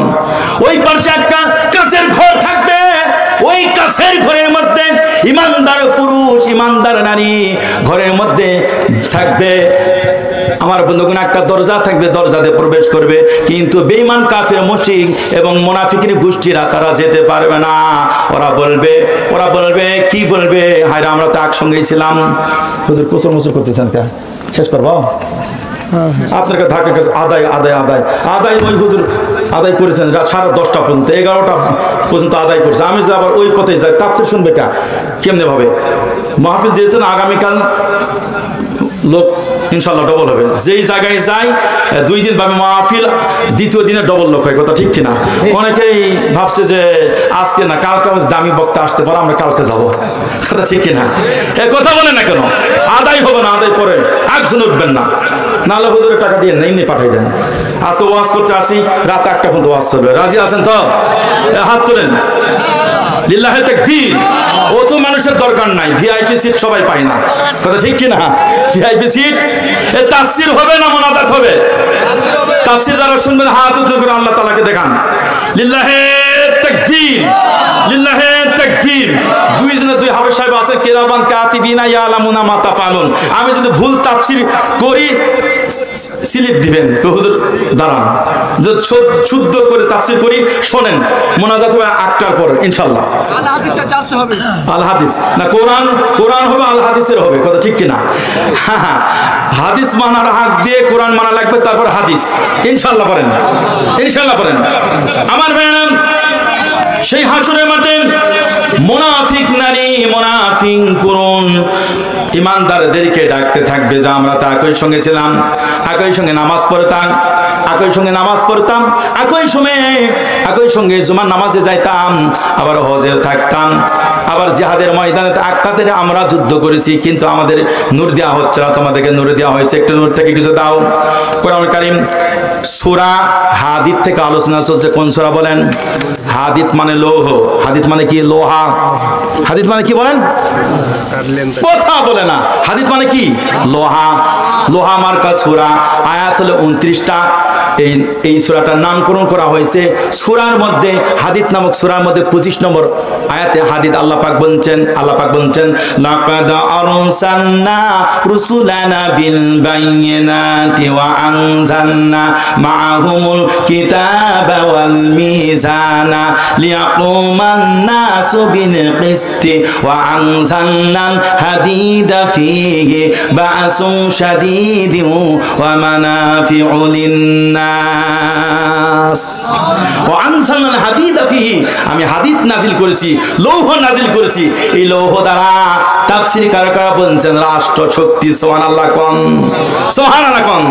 ওই পাশে একটা কাঁচের ঘর থাকবে, ওই কাঁচের ঘরের মধ্যে ইমানদার পুরুষ ইমানদার নারী ঘরের মধ্যে থাকবে। আমার বন্ধুগণ, একটা দরজা থাকবে, দরজা দিয়ে প্রবেশ করবে, কিন্তু বেঈমান কাফের মুশরিক এবং মুনাফিকের গোষ্ঠীরা তারা যেতে পারবে না। ওরা বলবে কি বলবে? হায়রে, আমরা তো একসঙ্গেই ছিলাম। হুজুর কুচর মুচর করতেছেন, কে শেষ করবো? আপনাকে ধাক্কা আদায় আদায় আদায় আদায় ওই হুজুর আদায় করেছেন 10:30 পর্যন্ত, 11টা পর্যন্ত আদায় করছে। আমি যে আবার ওই পথে যাই, তাফসীর শুনবে কেমনে ভাবে? মাহফিল দিয়েছেন, আগামীকাল লোক ইনশাল্লাহ ডবল হবে। যেই জায়গায় যাই 2 দিন ভাবে মাহফিল, দ্বিতীয় দিনে ডবল লোক হয়, কথা ঠিক কিনা? অনেকেই ভাবছে যে আজকে না কালকে দামি বক্তা আসতে পারে, আমরা কালকে যাবো, কথা ঠিক কিনা? এ কথা বলে না কেন? আদায় হবে না, আদায় পরে একজন উঠবেন না, নাহলে হুজুরের টাকা দিয়ে এমনি পাঠাই দেন। আজকে ওয়াজ করতে আসি, রাত 1টা পর্যন্ত ওয়াজ চলবে, রাজি আছেন তো? হাত তোলেন, লিল্লাহি তাকবীর। ও তো মানুষের দরকার নাই, ভিআইপি সিট সবাই পায় না, কথা ঠিক কিনা? VIP seat. এ তাফসীর হবে না মোনাজাত হবে? তাফসীর যারা শুনবেন হাত উঁচু করে আল্লাহ তাআলাকে দেখান, লিল্লাহি তাকবীর, লিল্লাহি তাকবীর। দুইজনে দুই হাফেজ সাহেব আছে, কিরামান কাতিবিনা ইয়ালামুনা মা তাফআলুন। আমি যদি ভুল তাফসীর করি স্লিপ দিবেন, হুজুর দাঁড়ান, যদি শুদ্ধ করে তাফসীর করি শোনেন, মোনাজাত হবে 8টার পর ইনশাআল্লাহ।
আল হাদিসে চলতে হবে,
আল হাদিস না কোরআন, কোরআন হবে আল হাদিসের হবে, কথা ঠিক কিনা? হ্যাঁ, হাদিস মানার আগ দিয়ে কোরআন মানা লাগবে, তারপর হাদিস ইনশাআল্লাহ পড়েন, ইনশাআল্লাহ পড়েন। আমার ভাইরা, সেই হাসরের মাঠে মুনাফিক নারী মুনাফিক পুরুষ ইমানদারদেরকে ডাকতে থাকবে যে আমরা তো একই সঙ্গে ছিলাম, একই সঙ্গে নামাজ পড়তাম, একই সঙ্গে নামাজ পড়তাম, একই সঙ্গে জুমার নামাজে যাইতাম, আবার হজেও থাকতাম, আবার জিহাদের ময়দানে আক্কাতে আমরা যুদ্ধ করেছি, কিন্তু আমাদের নূর দেওয়া হচ্ছে না, তোমাদেরকে নূর দেওয়া হয়েছে, একটু নূর থেকে কিছু দাও। কোরআন কারীম সূরা হাদিদ থেকে আলোচনা চলছে। কোন সূরা বলেন? হাদিদ মানে লৌহ। হাদিদ মানে কি? লোহা। হাদিদ মানে কি বলেন? কথা বলে না। হাদিদ মানে কি? লোহা। লোহা মার্কা সূরা, আয়াত হলো 29টা। এই সূরাটার নামকরণ করা হয়েছে। সূরার মধ্যে হাদিদ নামক সূরার মধ্যে 25 নম্বর আয়াতে হাদিদ আল্লাহ পাক বলছেন, লাকাদ আরসালনা রুসুলানা বিল বাইয়িনাতি ওয়া আনজালনা মাআহুমুল কিতাবা ওয়াল মিজানা লিয়াকুমান নাসু বিল কিসতি ওয়া আনজালনাল হাদিদা ফীহি বা'সুন শাদীদুন ওয়া মানাফি'ু লিন-নাস ওয়া আনজালনাল হাদিদা ফীহি, আমি হাদিদ নাজিল করেছি, লৌহ নাজিল করেছি। এই লৌহ দ্বারা তাফসীরকাররা বলছেন রাষ্ট্র শক্তি। সুবহানাল্লাহ কোন, সুবহানাল্লাহ কোন।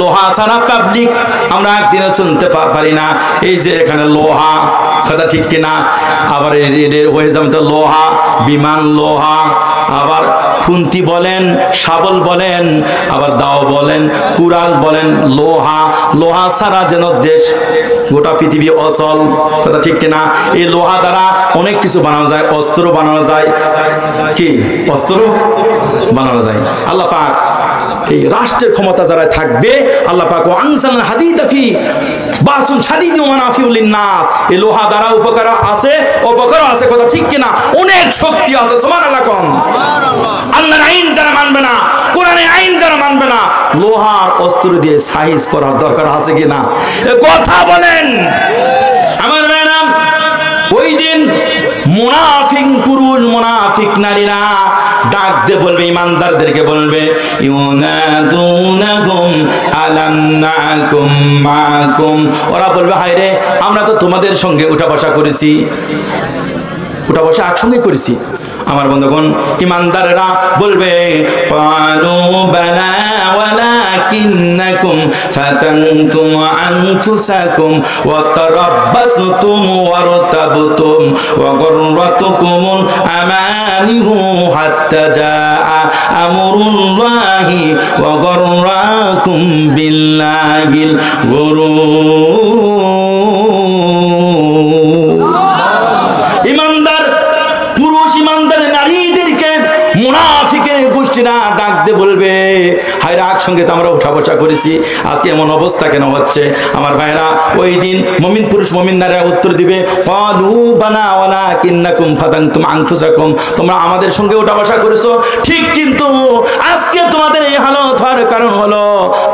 লোহা ছাড়া পাবলিক আমরা একদিনও শুনতে পারি না। এই যে এখানে লোহা, কথা ঠিক কিনা? আবার এর হয়ে যাবে তো লোহা, বিমান লোহা, আবার খুন্তি বলেন, শাবল বলেন, আবার দাও বলেন, কুড়াল বলেন, লোহা। লোহা ছাড়া যেন দেশ গোটা পৃথিবী অচল, কথা ঠিক কিনা? এই লোহা দ্বারা অনেক কিছু বানানো যায়, অস্ত্র বানানো যায়। কি অস্ত্র বানানো যায়? আল্লাহ পাক এই রাষ্ট্রের ক্ষমতা যারা থাকবে, আল্লাহ পাক আনসালনা হাদিদা ফি বাসুন শাদীদুন ওয়া মানাফিউ লিন-নাস, এই লোহা দ্বারা উপকার আছে, অপকার আছে, কথা ঠিক কিনা? অনেক শক্তি আছে। সুবহানাল্লাহ কোন। আল্লাহর আইন যারা মানবে না, কোরআনের আইন যারা মানবে না, লোহার অস্ত্র দিয়ে সাইজ করার দরকার আছে কিনা? কথা বলেন আমার ভাইরা। ওই দিন মুনাফিক পুরুষ মুনাফিক নারীরা ডাক দিয়ে বলবে, ইমানদারদেরকে বলবে, ইউনাদুনাহুম আলাম নাকুম মাকুম। ওরা বলবে, হায় রে, আমরা তো তোমাদের সঙ্গে উঠা বসা করেছি, উঠা বসা একসঙ্গে করেছি। আমার বন্ধুগণ, ইমানদাররা বলবে, ক্বালু বালা ওয়ালাকিন্নাকুম ফাতানতুম আনফুসাকুম ওয়া তারাব্বাসতুম ওয়ারতাবতুম ওয়া গররাতুকুমুল আমানিহু হাত্তা জাআ আমরুল্লাহি ওয়া গররাকুম বিল্লাহিল গুরুর। ইমানদার পুরুষ, ইমানদার নারীদেরকে মুনাফিকের গোষ্ঠীরা ডাক দিয়ে বলবে, হায় রাগ সঙ্গে তো আমরা উঠা বসা করেছি, আজকে এমন অবস্থা কেন হচ্ছে? আমার ভাইরা, ওই দিন মুমিন পুরুষ মুমিন নারীরা উত্তর দিবে, ক্বালু বালা ওয়ালাকিন্নাকুম ফাতানতুম আনফুসাকুম, তোমরা আমাদের সঙ্গে উঠা বসা করেছো ঠিক, কিন্তু আজকে তোমাদের এই হালত হওয়ার কারণ হলো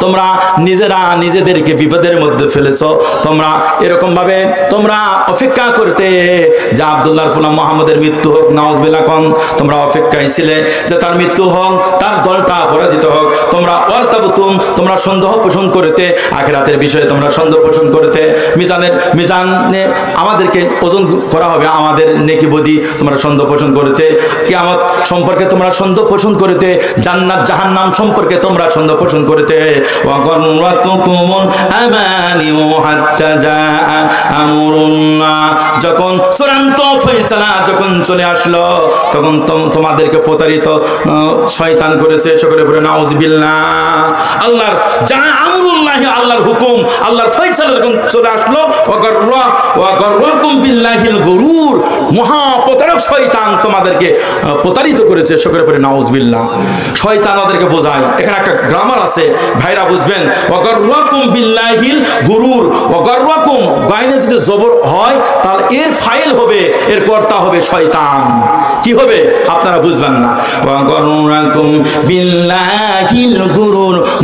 তোমরা নিজেরা নিজেদেরকে বিপদের মধ্যে ফেলেছো। তোমরা এরকম ভাবে তোমরা অপেক্ষা করতে যে আব্দুল্লাহর পোলা মুহাম্মদের মৃত্যু হোক, নাউজুবিল্লাহ কোন, তোমরা অপেক্ষায় ছিলে যে তার মৃত্যু হোক, তার দলটা পরাজিত হোক। তোমরা ওয়ারতাবতুম, তোমরা সন্দেহ পোষণ করতে, আখিরাতের বিষয়ে তোমরা সন্দেহ পোষণ করতে। মিজানে আমাদেরকে ওজন করা হবে, আমাদের নেকি বদি তোমরা সন্দেহ পোষণ করতে, কিয়ামত সম্পর্কে তোমরা সন্দেহ পোষণ করতে, জান্নাত জাহান্নাম সম্পর্কে তোমরা সন্দেহ পোষণ করতে। ওয়া গররাতুকুমুল আমানিউ হাত্তা জাআ আমরুল্লাহ, যখন চূড়ান্ত ফয়সালা যখন চলে আসলো, তখন তোমাদেরকে প্রতারিত শয়তান করেছে। সকলে বলে নাউজুবিল্লাহ। আল্লাহর যা আমরুল্লাহি, আল্লাহর হুকুম, আল্লাহর ফয়সালা যখন চলে আসলো, ওয়া গররাকুম বিল্লাহিল গুরুর, মহা প্রতারক শয়তান তোমাদেরকে প্রতারিত করেছে। সকলে বলে নাউজুবিল্লাহ। শয়তান ওদেরকে বোঝায়, এখানে একটা গ্রামার আছে ভাইরা বুঝবেন। ওয়া গররাকুম বিল্লাহিল গুরুর, ওয়া গররাকুম বাইনে যদি জবর হয় তাহলে এর ফাইল হবে, এর কর্তা হবে শয়তান। কি হবে আপনারা বুঝবেন না।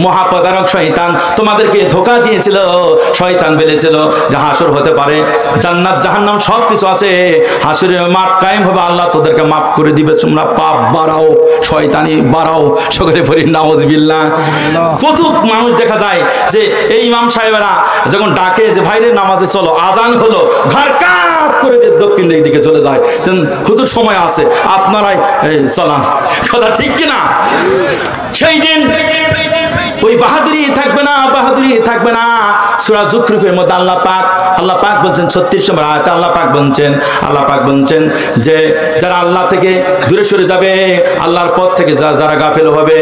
মহাপ্রতারক শয়তান তোমাদেরকে ধোঁকা দিয়েছিল। শয়তান বলেছিল যে হাসর হতে পারে, জান্নাত জাহান্নাম সব কিছু আছে, হাসরের মাঠ কায়েম হবে, আল্লাহ তোদেরকে মাফ করে দিবে, তোমরা পাপ বাড়াও, শয়তানি বাড়াও। সকলে পড়ি নাউজুবিল্লাহ। কত মানুষ দেখা যায় যে এই ইমাম সাহেবেরা যখন ডাকে যে ভাইরে নামাজে চলো, আজান হলো, ঘর কাত করে দিয়ে দক্ষিণ দিকে চলে যায়, হুজুর সময় আছে আপনারাই চলান। কথা ঠিক কিনা? সেই দিন ওই বাহাদুরি থাকবে না, বাহাদুরি থাকবে না। সূরা যুখরুফের মধ্যে আল্লাহ পাক বলছেন 36 নম্বর আয়াতে আল্লাহ পাক বলছেন যে যারা আল্লাহ থেকে দূরে সরে যাবে, আল্লাহর পথ থেকে যারা গাফেল হবে,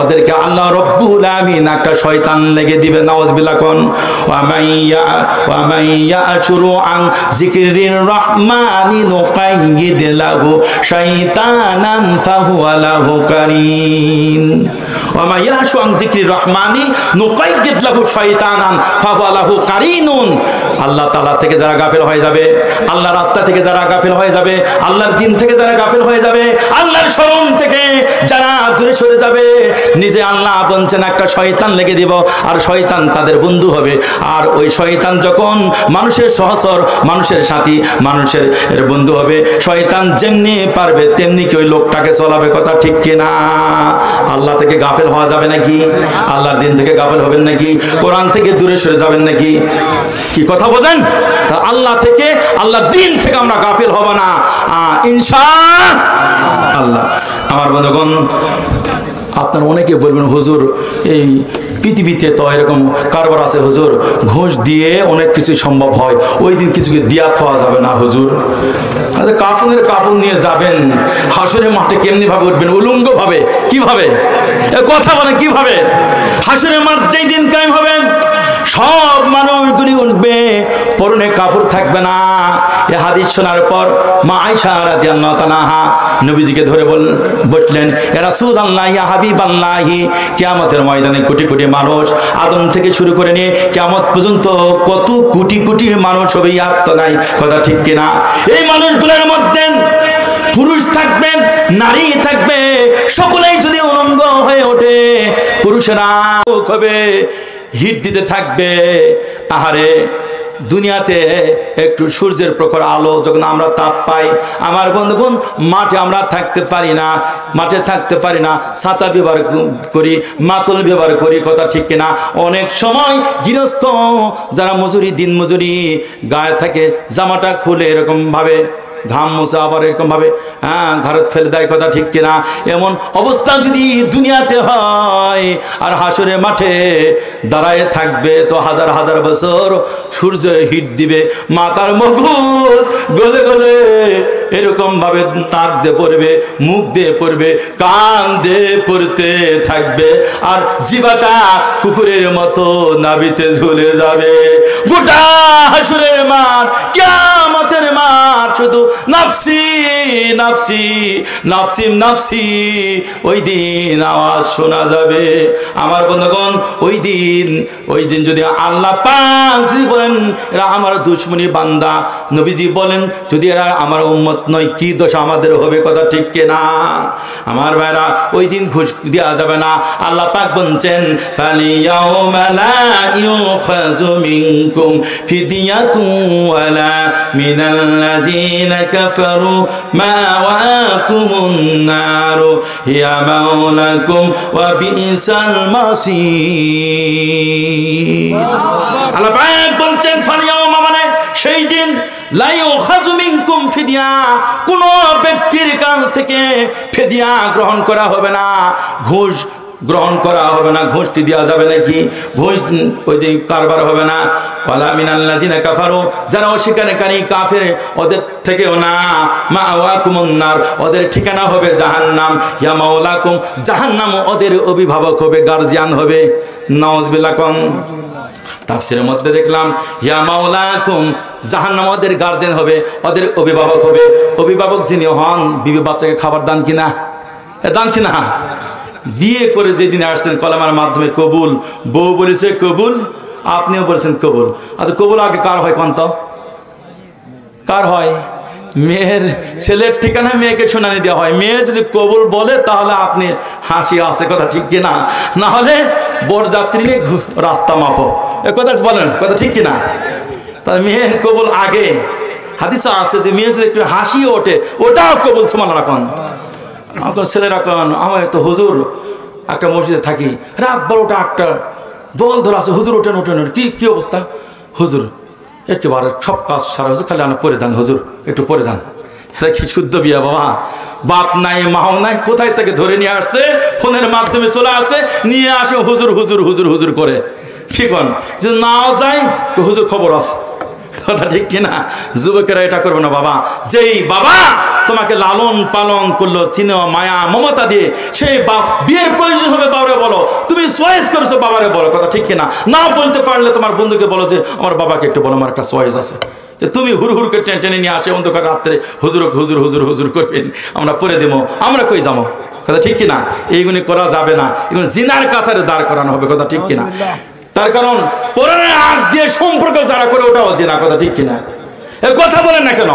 ওদেরকে আল্লাহ রব্বুল আমিন একটা শয়তান লেগে দিবে। নাউজুবিল্লাহ। কোন ওয়া মাইয়া আশুরু আন যিকরির রহমানি নুকাইয়িদ লাহু শাইতানান ফাহুয়া লাহু কারিন। ওয়া মাইয়া আশু আন যিকরির রহমানি নুকাইয়িদ লাহু শাইতানান ফাহুয়া লাহু কারিনুন। আল্লাহ তাআলা থেকে যারা গাফেল হয়ে যাবে, আল্লাহর রাস্তা থেকে যারা গাফেল হয়ে যাবে, আল্লাহর দিন থেকে যারা গাফেল হয়ে যাবে, আল্লাহর শরণ থেকে যারা দূরে সরে যাবে, নিজে আল্লাহ বলছেন একটা শয়তান লেগে দিব, আর শয়তান তাদের বন্ধু হবে। আর ওই শয়তান যখন মানুষের সহচর, মানুষের সাথী, মানুষের বন্ধু হবে, শয়তান যেমনি পারবে তেমনি কি ওই লোকটাকে চলাবে। কথা ঠিক কিনা? আল্লাহ থেকে গাফেল হওয়া যাবে নাকি? আল্লাহর দিন থেকে গাফেল হবেন নাকি? কোরআন থেকে দূরে সরে যাবেন নাকি? কি কথা বোঝেন? আল্লাহ থেকে, আল্লাহর দিন থেকে আমরা গাফেল হব না ইনশাআল্লাহ। আমার বন্ধুগণ, আপনারা অনেকে বলবেন হুজুর এই পৃথিবীতে তো এরকম কারবার আছে হুজুর, ঘুষ দিয়ে অনেক কিছু সম্ভব হয়, ওই দিন কিছুকে দিয়া খাওয়া যাবে না হুজুর। আচ্ছা, কাফনের কাপড় নিয়ে যাবেন, হাসরের মাঠে কেমনি ভাবে উঠবেন? উলঙ্গ ভাবে। কিভাবে? কথা বলে কিভাবে? হাসরের মাঠ যেই দিন কায়েম হবে, সব মানুষগুলি উঠবে, পরনে কাপড় থাকবে না। এই হাদিস শোনার পর মা আয়েশা রাদিয়াল্লাহু তাআলা নবীজিকে ধরে বললেন, ইয়া রাসূলুল্লাহ, ইয়া হাবিবাল্লাহ, কিয়ামতের ময়দানে কোটি কোটি মানুষ, আদম থেকে শুরু করে নিয়ে কিয়ামত পর্যন্ত কত কোটি কোটি মানুষ হবে, ইয়াদ তো নাই। কথা ঠিক কিনা? এই মানুষগুলোর মধ্যে পুরুষ থাকবে, নারী থাকবে, সকলেই যদি উলঙ্গ হয়ে ওঠে, পুরুষেরা হবে, হিট দিতে থাকবে। আহারে, দুনিয়াতে একটু সূর্যের প্রখর আলো যখন আমরা তাপ পাই, আমার বন্ধুগণ, মাঠে আমরা থাকতে পারি না, মাঠে থাকতে পারি না, ছাতা ব্যবহার করি, মাতল ব্যবহার করি। কথা ঠিক কিনা? অনেক সময় গৃহস্থ যারা মজুরি, দিন মজুরি, গায়ে থাকে জামাটা খুলে এরকম ভাবে ঘাম মোছা, আবার এরকম ভাবে ঘাড়ত ফেলে দেয়। কথা ঠিক কিনা? এমন অবস্থা যদি দুনিয়াতে হয়, আর হাসরের মাঠে দাঁড়ায় থাকবে, তো হাজার হাজার বছর সূর্য হিট দিবে, মাথার মগজ গলে গলে এরকম ভাবে নাক দিয়ে পড়বে, মুখ দিয়ে পড়বে, কান দিয়ে পড়তে থাকবে, আর জিবাটা কুকুরের মতো নাভিতে ঝুলে যাবে। গোটা হাসরের মাঠ, কিয়ামতের মাঠ শুধু নাফসি নাফসি নাফসি নাফসি। ওই দিন আওয়াজ শোনা যাবে। আমার বন্ধুগণ, ওই দিন যদি আল্লাহ পাক যদি বলেন এরা আমার দুশমনী বান্দা, নবীজি বলেন যদি এরা আমার উম্মত নয়, কি দোষ আমাদের হবে? কথা ঠিক কিনা? আমার ভাইরা, ওই দিন ঘুষ দেওয়া যাবে না। আল্লাহ পাক বলছেন, ফালিয়াউমা লা ইউখাযু মিনকুম ফিদিয়াতুন ওয়ালা মিনাল্লাযীনা কাফারু মাওয়াকুমুন নারু হিয়া মাওলাকুম ওয়া বিসাল মাসীর। আল্লাহ পাক বলছেন ফালিয়াউমা, মানে সেই দিন, লা ইউখাযু মিনকুম ফিদিয়া, কোন ব্যক্তির কাছ থেকে ফিদিয়া গ্রহণ করা হবে না, ঘুষ গ্রহণ করা হবে না। ঘুষ কি দেওয়া যাবে নাকি? ঘুষ ওই দিন কারবার হবে না। ওয়ালা মিনাল্লাযিনা কাফারু, যারা অস্বীকারী কাফের, ওদের থেকেও না। মাওয়াকুমুন নার, ওদের ঠিকানা হবে জাহান্নাম। ইয়া মাওলাকুম, জাহান্নাম ওদের অভিভাবক হবে, গার্জিয়ান হবে। নাউজুবিল্লাহ। কোন তাফসীরের মধ্যে দেখলাম, ইয়া মাওলাকুম, জাহান্নাম ওদের গার্জিয়ান হবে, ওদের অভিভাবক হবে। অভিভাবক যিনি হন, বিবি বাচ্চাকে খাবার দান কিনা? দান কিনা? বিয়ে করে যেদিন আসছেন কলেমার মাধ্যমে কবুল, বউ বলেছে কবুল, আপনিও বলেছেন কবুল। আচ্ছা, কবুল আগে কার হয় কোন? তো কার হয়? মেয়ের, ছেলের ঠিকানা মেয়েকে শুনানি দেওয়া হয়। মেয়ে যদি কবুল বলে তাহলে আপনি হাসি আছে, কথা ঠিক কিনা? না হলে বরযাত্রী নিয়ে রাস্তা মাপো, এ কথা বলেন, কথা ঠিক কিনা? তাহলে মেয়ের কবুল আগে। হাদিসে আছে যে মেয়ে যদি একটু হাসিও ওঠে ওটাও কবুল। সমান রাখন ছেলেরা কন আমার তো হুজুর একটা মসজিদে থাকি, রাত 12টা 1টা দল ধরে আছে, হুজুর ওঠেন ওঠেন, কি অবস্থা? হুজুর একেবারে সব কাজ সারা হুজুর, খালি আনা পরে দেন হুজুর, একটু পরে দেন। এটা কি শুদ্ধ বিয়া বাবা? বাপ নাই মাও নাই, কোথায় থেকে ধরে নিয়ে আসছে, ফোনের মাধ্যমে চলে আসছে, নিয়ে আসে হুজুর হুজুর হুজুর হুজুর করে। কি কন? যদি নাও যায় হুজুর খবর আছে, কথা ঠিক কিনা? যুবকেরা এটা করবে না বাবা। যেই বাবা তোমাকে লালন পালন করলো, চিনো মায়া মমতা দিয়ে, সেই বিয়ের প্রয়োজন হবে বাবারে বলো, তুমি চয়েস করেছো বাবারে বলো, কথা ঠিক কিনা? না বলতে পারলে তোমার বন্ধুকে বলো যে আমার বাবাকে একটু বলো, আমার একটা চয়েস আছে। তুমি হুড়হুড়কে টেনে নিয়ে আসে অন্ধকার রাত্রে হুজুর হুজুর হুজুর হুজুর করবেন, আমরা পরে দেবো, আমরা কই যাবো, কথা ঠিক কিনা? এইগুলি করা যাবে না, এগুলো জিনার কাতারে দাঁড় করানো হবে, কথা ঠিক কিনা? তার কারণ পরের আগ দিয়ে সম্পর্ক যারা করে ওটাও জিনা, কথা ঠিক কিনা? এ কথা বলেন না কেন?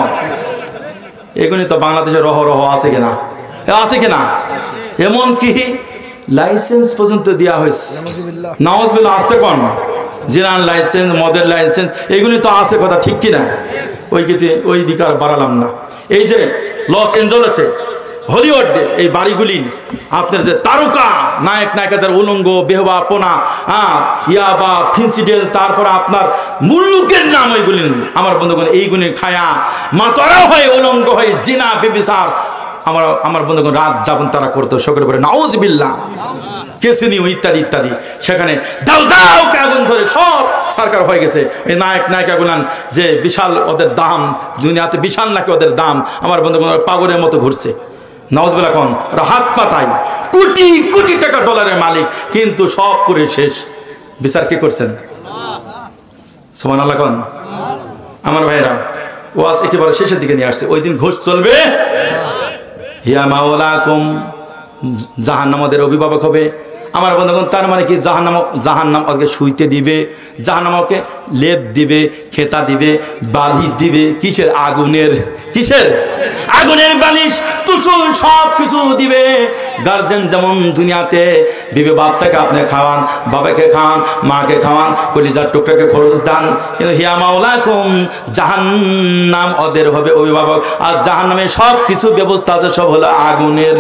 এগুলি তো বাংলাদেশে রহ রহ আছে কিনা? আছে কিনা? এমনকি লাইসেন্স পর্যন্ত দেওয়া হয়েছে, নাউজুবিল্লাহ, আসতে কোন জিনার লাইসেন্স, মদের লাইসেন্স, এগুলি তো আছে, কথা ঠিক কিনা? ওই দিকে আর বাড়ালাম না। এই যে লস এঞ্জেলেসে হলিউড এই বাড়িগুলি, আপনার যে তারকা নায়ক নায়িকাদের উলঙ্গ বেহবাপনা, ইয়াবা ফিনসিডেল, তারপর আপনার মুল্লুকের নাম, ওইগুলি আমার বন্ধুগণ এইগুলি খায়া মাতারা হয়, উলঙ্গ হয়, জিনা বেবিচার আমার বন্ধুগণ রাত যাপন তারা করতো, সকলে করে নাউজুবিল্লাহ, কেসিনিও ইত্যাদি ইত্যাদি। সেখানে দাও দাও আগুন ধরে সব সরকার হয়ে গেছে। এই নায়ক নায়িকাগুলান যে বিশাল ওদের দাম, দুনিয়াতে বিশাল নাকি ওদের দাম, আমার বন্ধুগণ পাগলের মতো ঘুরছে। নাউজুবিল্লাহ, কোন হাত পাতায় কোটি কোটি টাকা ডলারের মালিক, কিন্তু সব করে শেষ। বিচার কে করছেন? সুবহানাল্লাহ কোন আমার ভাইরা। ওয়াজ একেবারে শেষের দিকে নিয়ে আসছে। ওই দিন ঘোষ চলবে, হিয়া মাওলাকুম, জাহান্নাম ওদের অভিভাবক হবে। আমার বন্ধুগণ তার মানে কি? জাহান্নাম ওকে শুইতে দিবে, জাহান্নাম ওকে লেপ দিবে, খেতা দিবে, বালিশ দিবে, কিসের? আগুনের। কিসের? আগুনের বালিশ, তুসুল সব কিছু দিবে। গার্জেন যেমন দুনিয়াতে দিবে, বাচ্চাকে আপনি খাওয়ান, বাবাকে খাওয়ান, মাকে খাওয়ান, কলিজার টুকটাকে খরচ দান, কিন্তু হিয়া মাওলাকুম, জাহান্নাম ওদের হবে অভিভাবক। আর জাহান্নামে সব কিছু ব্যবস্থা আছে, সব হলো আগুনের।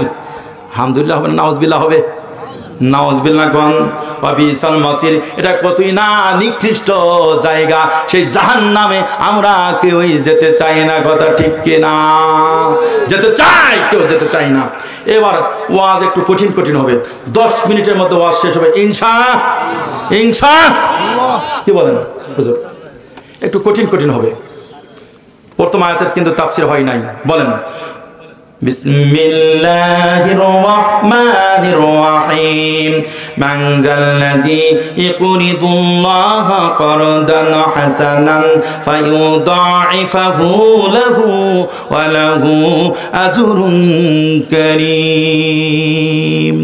আলহামদুলিল্লাহ হবে না নাউজুবিল্লাহ হবে? নাউজুবিল্লাহ কোন ওয়াবিসাল মাসির। এটা কতই না নিকৃষ্ট জায়গা, সেই জাহান্নামে আমরা কেউই যেতে চাই না, কথা ঠিক কিনা? যেতে চাই, কেউ যেতে চাই না। এবার ওয়াজ একটু কঠিন কঠিন হবে, 10 মিনিটের মধ্যে ওয়াজ শেষ হবে ইনশাআল্লাহ। কি বলেন হুজুর? একটু কঠিন কঠিন হবে। প্রথম আয়াতের কিন্তু তাফসীর হয় নাই। বলেন বিসমিল্লাহির রহমানির রহিম। মান যাল্লাযী ইউকরিদুল্লাহা করদান হাসানান ফায়ুদাইফাহু লাহু ওয়া লাহু আজরুন কারীম।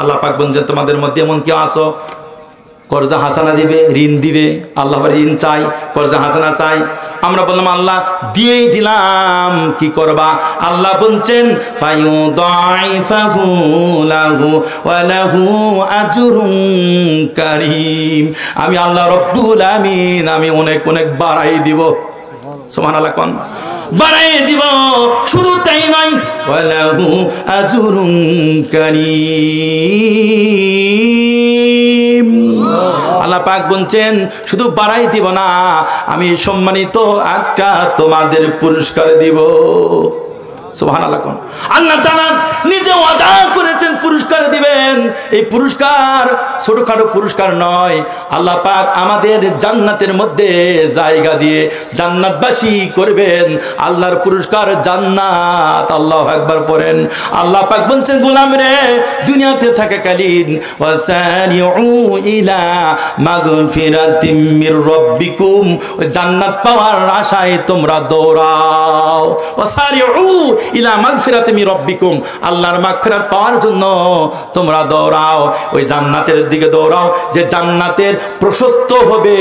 আল্লাহ পাক বলেন, তোমাদের মধ্যে এমন কেউ আছো কর্জা হাসানা দিবে, ঋণ দিবে। আল্লাহ ঋণ চাই, কর্জা হাসানা চাই। আমরা বললাম আল্লাহ দিয়েই দিলাম, কি করবা? আল্লাহ বলছেন ফায়ুদাইফাহু লাহু ওয়া লাহু আজরুন কারীম। আমি আল্লাহ রব্বুল আমিন, আমি অনেক অনেক বাড়াই দিব। সুবহানাল্লাহ কোন বাড়াই দিব। শুধু তাই নয়, ওয়া লাহু আজরুন কারীম। আল্লাহ পাক বলছেন শুধু বাড়াই দিব না, আমি সম্মানিত একটা তোমাদের পুরস্কার দিব। সুবহানাল্লাহ কোন আল্লাহ তাআলা নিজে ওয়াদা করেছেন পুরস্কার দিবেন। এই পুরস্কার ছোটখাটো পুরস্কার নয়। আল্লাহ পাক আমাদের জান্নাতের মধ্যে জায়গা দিয়ে জান্নাতবাসী করবেন। আল্লাহর পুরস্কার জান্নাত। আল্লাহু আকবার পড়েন। আল্লাহ পাক বলছেন, গোলাম রে, দুনিয়াতে থাকাকালীন ওয়াসারিউ ইলা মাগফিরাতিম মির রাব্বিকুম, জান্নাত পাওয়ার আশায় তোমরা দৌড়াও। ওয়াসারিউ ইলা মাগফিরাতি মির রাব্বিকুম, আল্লাহর মাগফিরাত পাওয়ার জন্য তোমরা দৌড়াও, ওই জান্নাতের দিকে দৌড়াও যে জান্নাতের প্রশস্ত হবে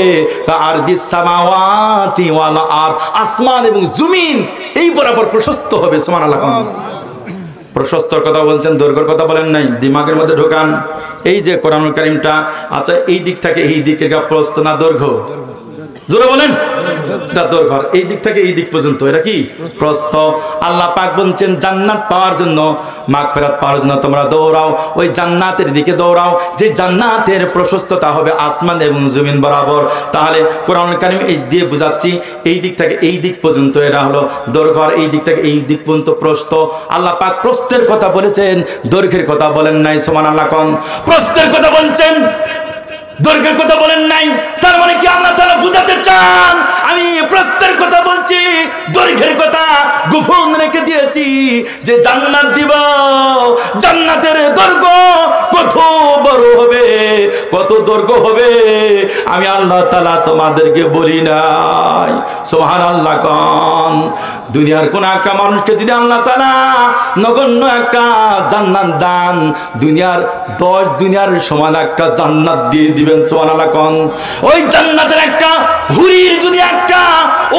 কারদিস সামাওয়াতি ওয়াল আরদ, আসমান এবং জমিন এই বরাবর প্রশস্ত হবে। সুবহানাল্লাহ। প্রশস্তর কথা বলছেন, দৈর্ঘ্যের কথা বলেন নাই, দিমাগের মধ্যে ঢোকান। এই যে কোরআনুল কারীমটা, আচ্ছা এই দিক থেকে এই দিকের প্রস্থ না দৈর্ঘ্য? জোরে বলেন। এটা দৈর্ঘ্য, এই দিক থেকে এই দিক পর্যন্ত এটা কি প্রস্থ। আল্লাহ পাক বলছেন জান্নাত পাওয়ার জন্য, মাগফিরাত পাওয়ার জন্য তোমরা দৌড়াও, ওই জান্নাতের দিকে দৌড়াও যে জান্নাতের প্রশস্ততা হবে আসমান এবং জমিন বরাবর। তাহলে কোরআনুল কারীম এই দিয়ে বুঝাচ্ছি, এই দিক থেকে এই দিক পর্যন্ত এটা হলো দৈর্ঘ্য, এই দিক থেকে এই দিক পর্যন্ত প্রস্থ। আল্লাহ পাক প্রস্থের কথা বলেছেন, দৈর্ঘ্যের কথা বলেন নাই। সুবহানাল্লাহ। কোন প্রস্থের কথা বলছেন, দৈর্ঘ্যের কথা বলেন নাই। তার মানে কি আল্লাহ তাআলা বুঝাতে চান আমি প্রস্থের কথা বলছি, দৈর্ঘ্যের কথা গোপন রেখে দিয়েছি যে জান্নাত দিব, জান্নাতের দৈর্ঘ্য কত বড় হবে, কত দৈর্ঘ্য হবে আমি আল্লাহ তাআলা তোমাদেরকে বলি নাই। সুবহানাল্লাহ। কোন দুনিয়ার কোন একটা মানুষকে যদি আল্লাহ তাআলা নগণ্য একটা জান্নাত দান, দুনিয়ার 10 দুনিয়ার সমান একটা জান্নাত দিয়ে দিবেন। সুবহানাল্লাহ। কোন ওই জান্নাতের একটা হুরির যদি একটা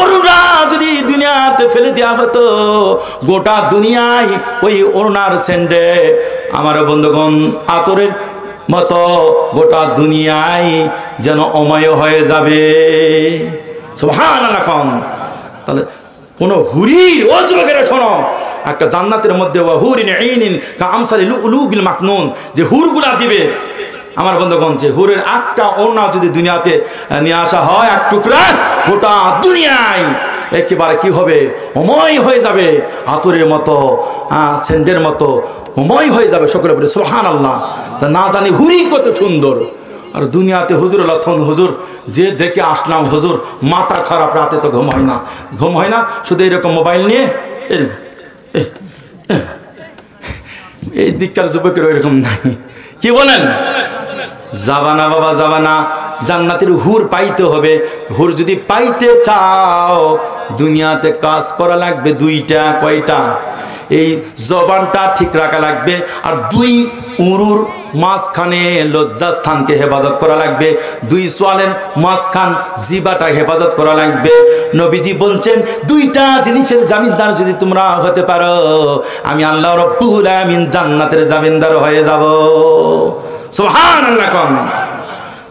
অরুণা যদি দুনিয়াতে ফেলে দেওয়া হতো, গোটা দুনিয়ায় ওই অরুণার সেন্ডে আমার বন্ধুগণ আতরের মতো গোটা দুনিয়ায় যেন অময় হয়ে যাবে। সুবহানাল্লাহ। কোন তাহলে কোন হুরির, ও যুবকেরা শোনো, একটা জান্নাতের মধ্যে হুরিন আইনিন কামসালি লুলুবিল মাকনুন, যে হুরগুলা দিবে আমার বন্ধুগণ, যে হুরের একটা ওড়না যদি দুনিয়াতে নিয়ে আসা হয় এক টুকরা, গোটা দুনিয়ায় একেবারে কি হবে, অময় হয়ে যাবে, আতরের মতো সেন্ডের মতো অময় হয়ে যাবে। সকলে বলে সুবহানাল্লাহ। তা না জানি হুরি কত সুন্দর। আর দুনিয়াতে হুজুর লক্ষণ, হুজুর যে দেখে আসলাম, হুজুর মাথা খারাপ, রাতে তো ঘুম হয় না, ঘুম হয় না, শুধু এরকম মোবাইল নিয়ে এই দিককার যুবকের ওইরকম নাই। কি বলেন? যাবানা বাবা যাবানা, জান্নাতের হুর পাইতে হবে। হুর যদি পাইতে চাও দুনিয়াতে কাজ করা লাগবে দুইটা। কয়টা? এই জবানটা ঠিক রাখা লাগবে, আর 2 উরুর মাঝখানে লজ্জাস্থানকে হেফাজত করা লাগবে, 2 সোয়ালের মাঝখান জিবাটা হেফাজত করা লাগবে। নবীজি বলছেন 2টা জিনিসের জামিনদার যদি তোমরা হতে পারো, আমি আল্লাহ রাব্বুল আলামিন জান্নাতের জামিনদার হয়ে যাব। সুবহানাল্লাহ। কোন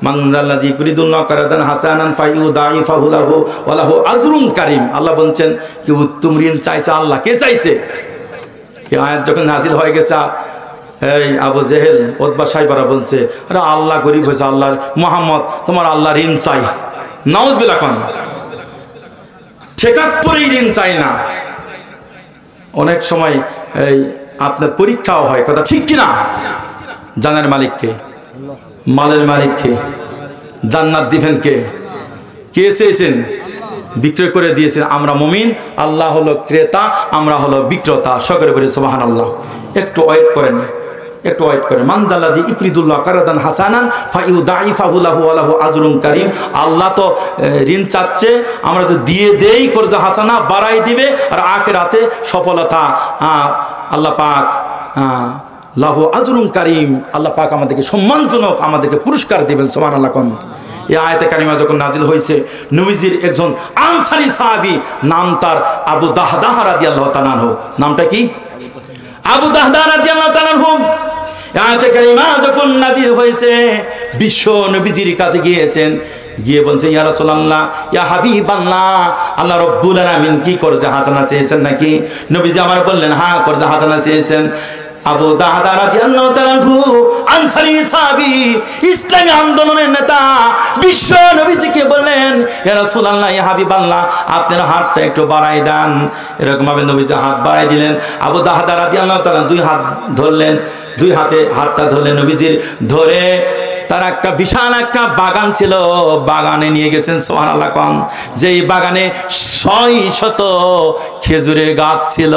মানজাল্লাযী ইউরিদুল্লাহ কারাদান হাসানান ফায়ুদাইফাহু লাহু ওয়া লাহু আজরুন কারীম। আল্লাহ বলছেন কি উত্তম ঋণ চাইছে আল্লাহ। কে চাইছে? এই আয়াত যখন নাজিল হয়ে গেছে, এই আবু জেহেল উতবা সাইবারা বলছে, আরে আল্লাহ গরিব হয়েছে, আল্লাহর মুহাম্মদ তোমার আল্লাহ ঋণ চাই। নাউজুবিল্লাহ। কোন ঠেকাত পরেই ঋণ চাই না। অনেক সময় এই আপনার পরীক্ষাও হয়, কথা ঠিক কিনা? জানের মালিককে, মালের মালিককে, জান্নাত দিবেন কে? কে চেয়েছেন? বিক্রয় করে দিয়েছেন। আমরা মুমিন, আল্লাহ হলো ক্রেতা, আমরা হলো বিক্রেতা। সকলে বলে সুবহানাল্লাহ। একটু ওয়েট করেন, একটু ওয়েট করেন। মানজাল্লাযী ইউরিদুল্লাহ কারাদান হাসানান ফায়ুদাইফাহু লাহু ওয়া লাহু আজরুন কারীম। আল্লাহ তো ঋণ চাচ্ছে, আমরা যে দিয়ে দেই করজা হাসানা বাড়াই দিবে, আর আখিরাতে সফলতা আল্লাহ পাক লাহু আজরুন কারীম, আল্লাহ পাক আমাদেরকে সম্মানজনক আমাদেরকে পুরস্কার দিবেন। সুবহানাল্লাহ। কোন এই আয়াতে কারিমা যখন নাজিল হয়েছে, নবীজির একজন আনসারী সাহাবী, নাম তার আবু দাহদাহ রাদিয়াল্লাহু তাআলা আনহু। নামটা কি? আবু দাহদাহ রাদিয়াল্লাহু তাআলা আনহু। আয়াতে কারিমা যখন নাজিল হয়েছে, বিশ্ব নবীজির কাছে গিয়েছেন, গিয়ে বলছে ইয়া রাসূলুল্লাহ, ইয়া হাবিবাল্লাহ, আল্লাহ রাব্বুল আলামিন কি করজা হাসানা চেয়েছেন নাকি? নবীজি আমার বললেন হ্যাঁ, করজা হাসানা চেয়েছেন। আবু দাহদাহ রাদিয়াল্লাহু তাআলা আনহু আনসারী সাহাবী, ইসলামী আন্দোলনের নেতা, বিশ্ব নবীজিকে বললেন ইয়া রাসূলুল্লাহ, ইয়া হাবিবাল্লাহ, আপনার হাতটা একটু বাড়াই দেন। এরকম ভাবে নবীজি হাত বাড়াই দিলেন। আবু দাহদাহ রাদিয়াল্লাহু তাআলা 2 হাত ধরলেন, 2 হাতে হাতটা ধরলেন নবীজির, ধরে তার একটা বিশাল একটা বাগান ছিল, বাগানে নিয়ে গেছেন। সুবহানাল্লাহ। কোন যেই বাগানে 600 খেজুরের গাছ ছিল,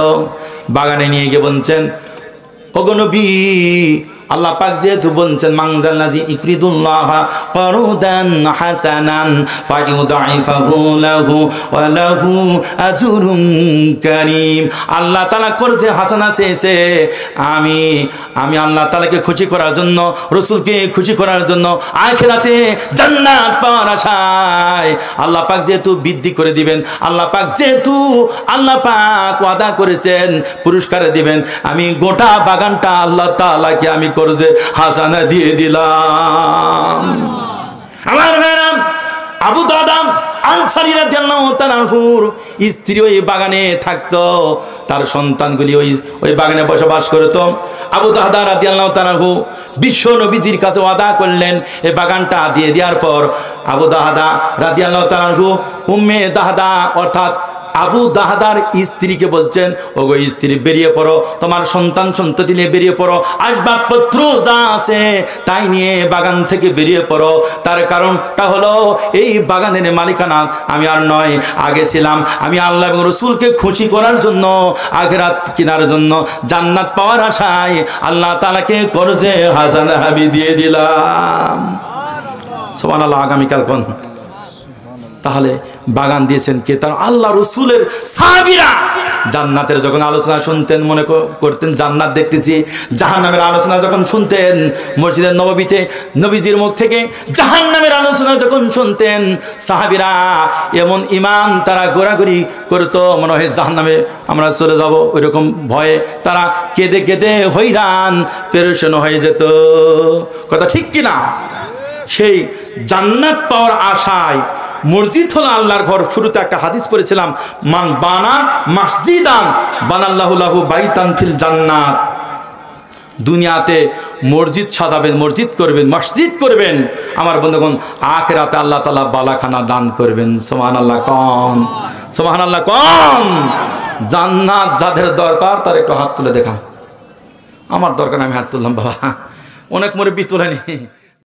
বাগানে নিয়ে গিয়ে বলছেন ওগো নবী, আল্লাহ পাক যেহেতু বলছেন মানজাল্লাযী ইকরিদুল্লাহ করদান হাসানান ফায়ুদাইফাহু লাহু ওয়া লাহু আজরুন কারীম। আল্লাহ তাআলা করছে হাসানা চেয়েছে, আমি আল্লাহ তাআলাকে খুশি করার জন্য, রাসূলকে খুশি করার জন্য, আখিরাতে জান্নাত পাওয়ার আশায় আল্লাহ পাক যেহেতু বৃদ্ধি করে দিবেন, আল্লাহ পাক যেহেতু আল্লাহ পাক ওয়াদা করেছেন পুরস্কার দিবেন, আমি গোটা বাগানটা আল্লাহ তাআলাকে আমি করছে হাসানা দিয়ে দিলাম। আমার ভাইরা, আবু দাদা আনসারী রাদিয়াল্লাহু তাআলা আনহুর স্ত্রী ওই বাগানে থাকতো, তার সন্তানগুলি ওই বাগানে বসবাস করতো। আবু দাদা রাদিয়াল্লাহু তাআলা আনহু বিশ্ব নবীজির কাছে ওয়াদা করলেন এই বাগানটা দিয়ে দেওয়ার পর আবু দাদা রাদিয়াল্লাহু তাআলা আনহু উম্মে দাহদা অর্থাৎ আবু দাহদার স্ত্রীকে বলছেন, ওগো স্ত্রী বেরিয়ে পড়ো, তোমার সন্তান সন্ততি নিয়ে বেরিয়ে পড়ো, আসবাবপত্র যা আছে তাই নিয়ে বাগান থেকে বেরিয়ে পড়ো। তার কারণটা হলো এই বাগানের মালিকানা আমি আর নয়, আগে ছিলাম আমি আল্লাহ এবং রাসূলকে খুশি করার জন্য, আখিরাত কেনার জন্য, জান্নাত পাওয়ার আশায় আল্লাহ তাআলাকে করজে হাসানা আমি দিয়ে দিলাম। সুবহানাল্লাহ। আগামীকাল কোন তাহলে বাগান দিয়েছেন কে? তার আল্লাহ রসুলের সাহাবীরা জান্নাতের যখন আলোচনা শুনতেন মনে করতেন জান্নাত দেখতেছি, জাহান্নামের আলোচনা যখন শুনতেন মসজিদের নববীতে নবীজির মুখ থেকে জাহান্নামের আলোচনা যখন শুনতেন সাহাবীরা এমন ইমান তারা ঘোরাঘুরি করতো, মনে হয় জাহান্নামে আমরা চলে যাব, ওইরকম ভয়ে তারা কেঁদে কেঁদে হইরান পেরেশান হয়ে যেত। কথা ঠিক কিনা? সেই জান্নাত পাওয়ার আশায় মসজিদ হলো আল্লাহর ঘর। শুরুতে একটা হাদিস পড়েছিলাম, মান বানা মসজিদান বানাল্লাহু লাহু বাইতান ফিল জান্নাত। দুনিয়াতে মসজিদ সাজাবেন, মসজিদ করবেন, মসজিদ করবেন, আমার বন্ধুগণ আখিরাতে আল্লাহ তাআলা বালাখানা দান করবেন। সুবহানাল্লাহ কোন, সুবহানাল্লাহ কোন। জান্নাত যাদের দরকার তার একটু হাত তুলে দেখান। আমার দরকার আমি হাত তুললাম বাবা, অনেক মুরব্বি তুলেনি।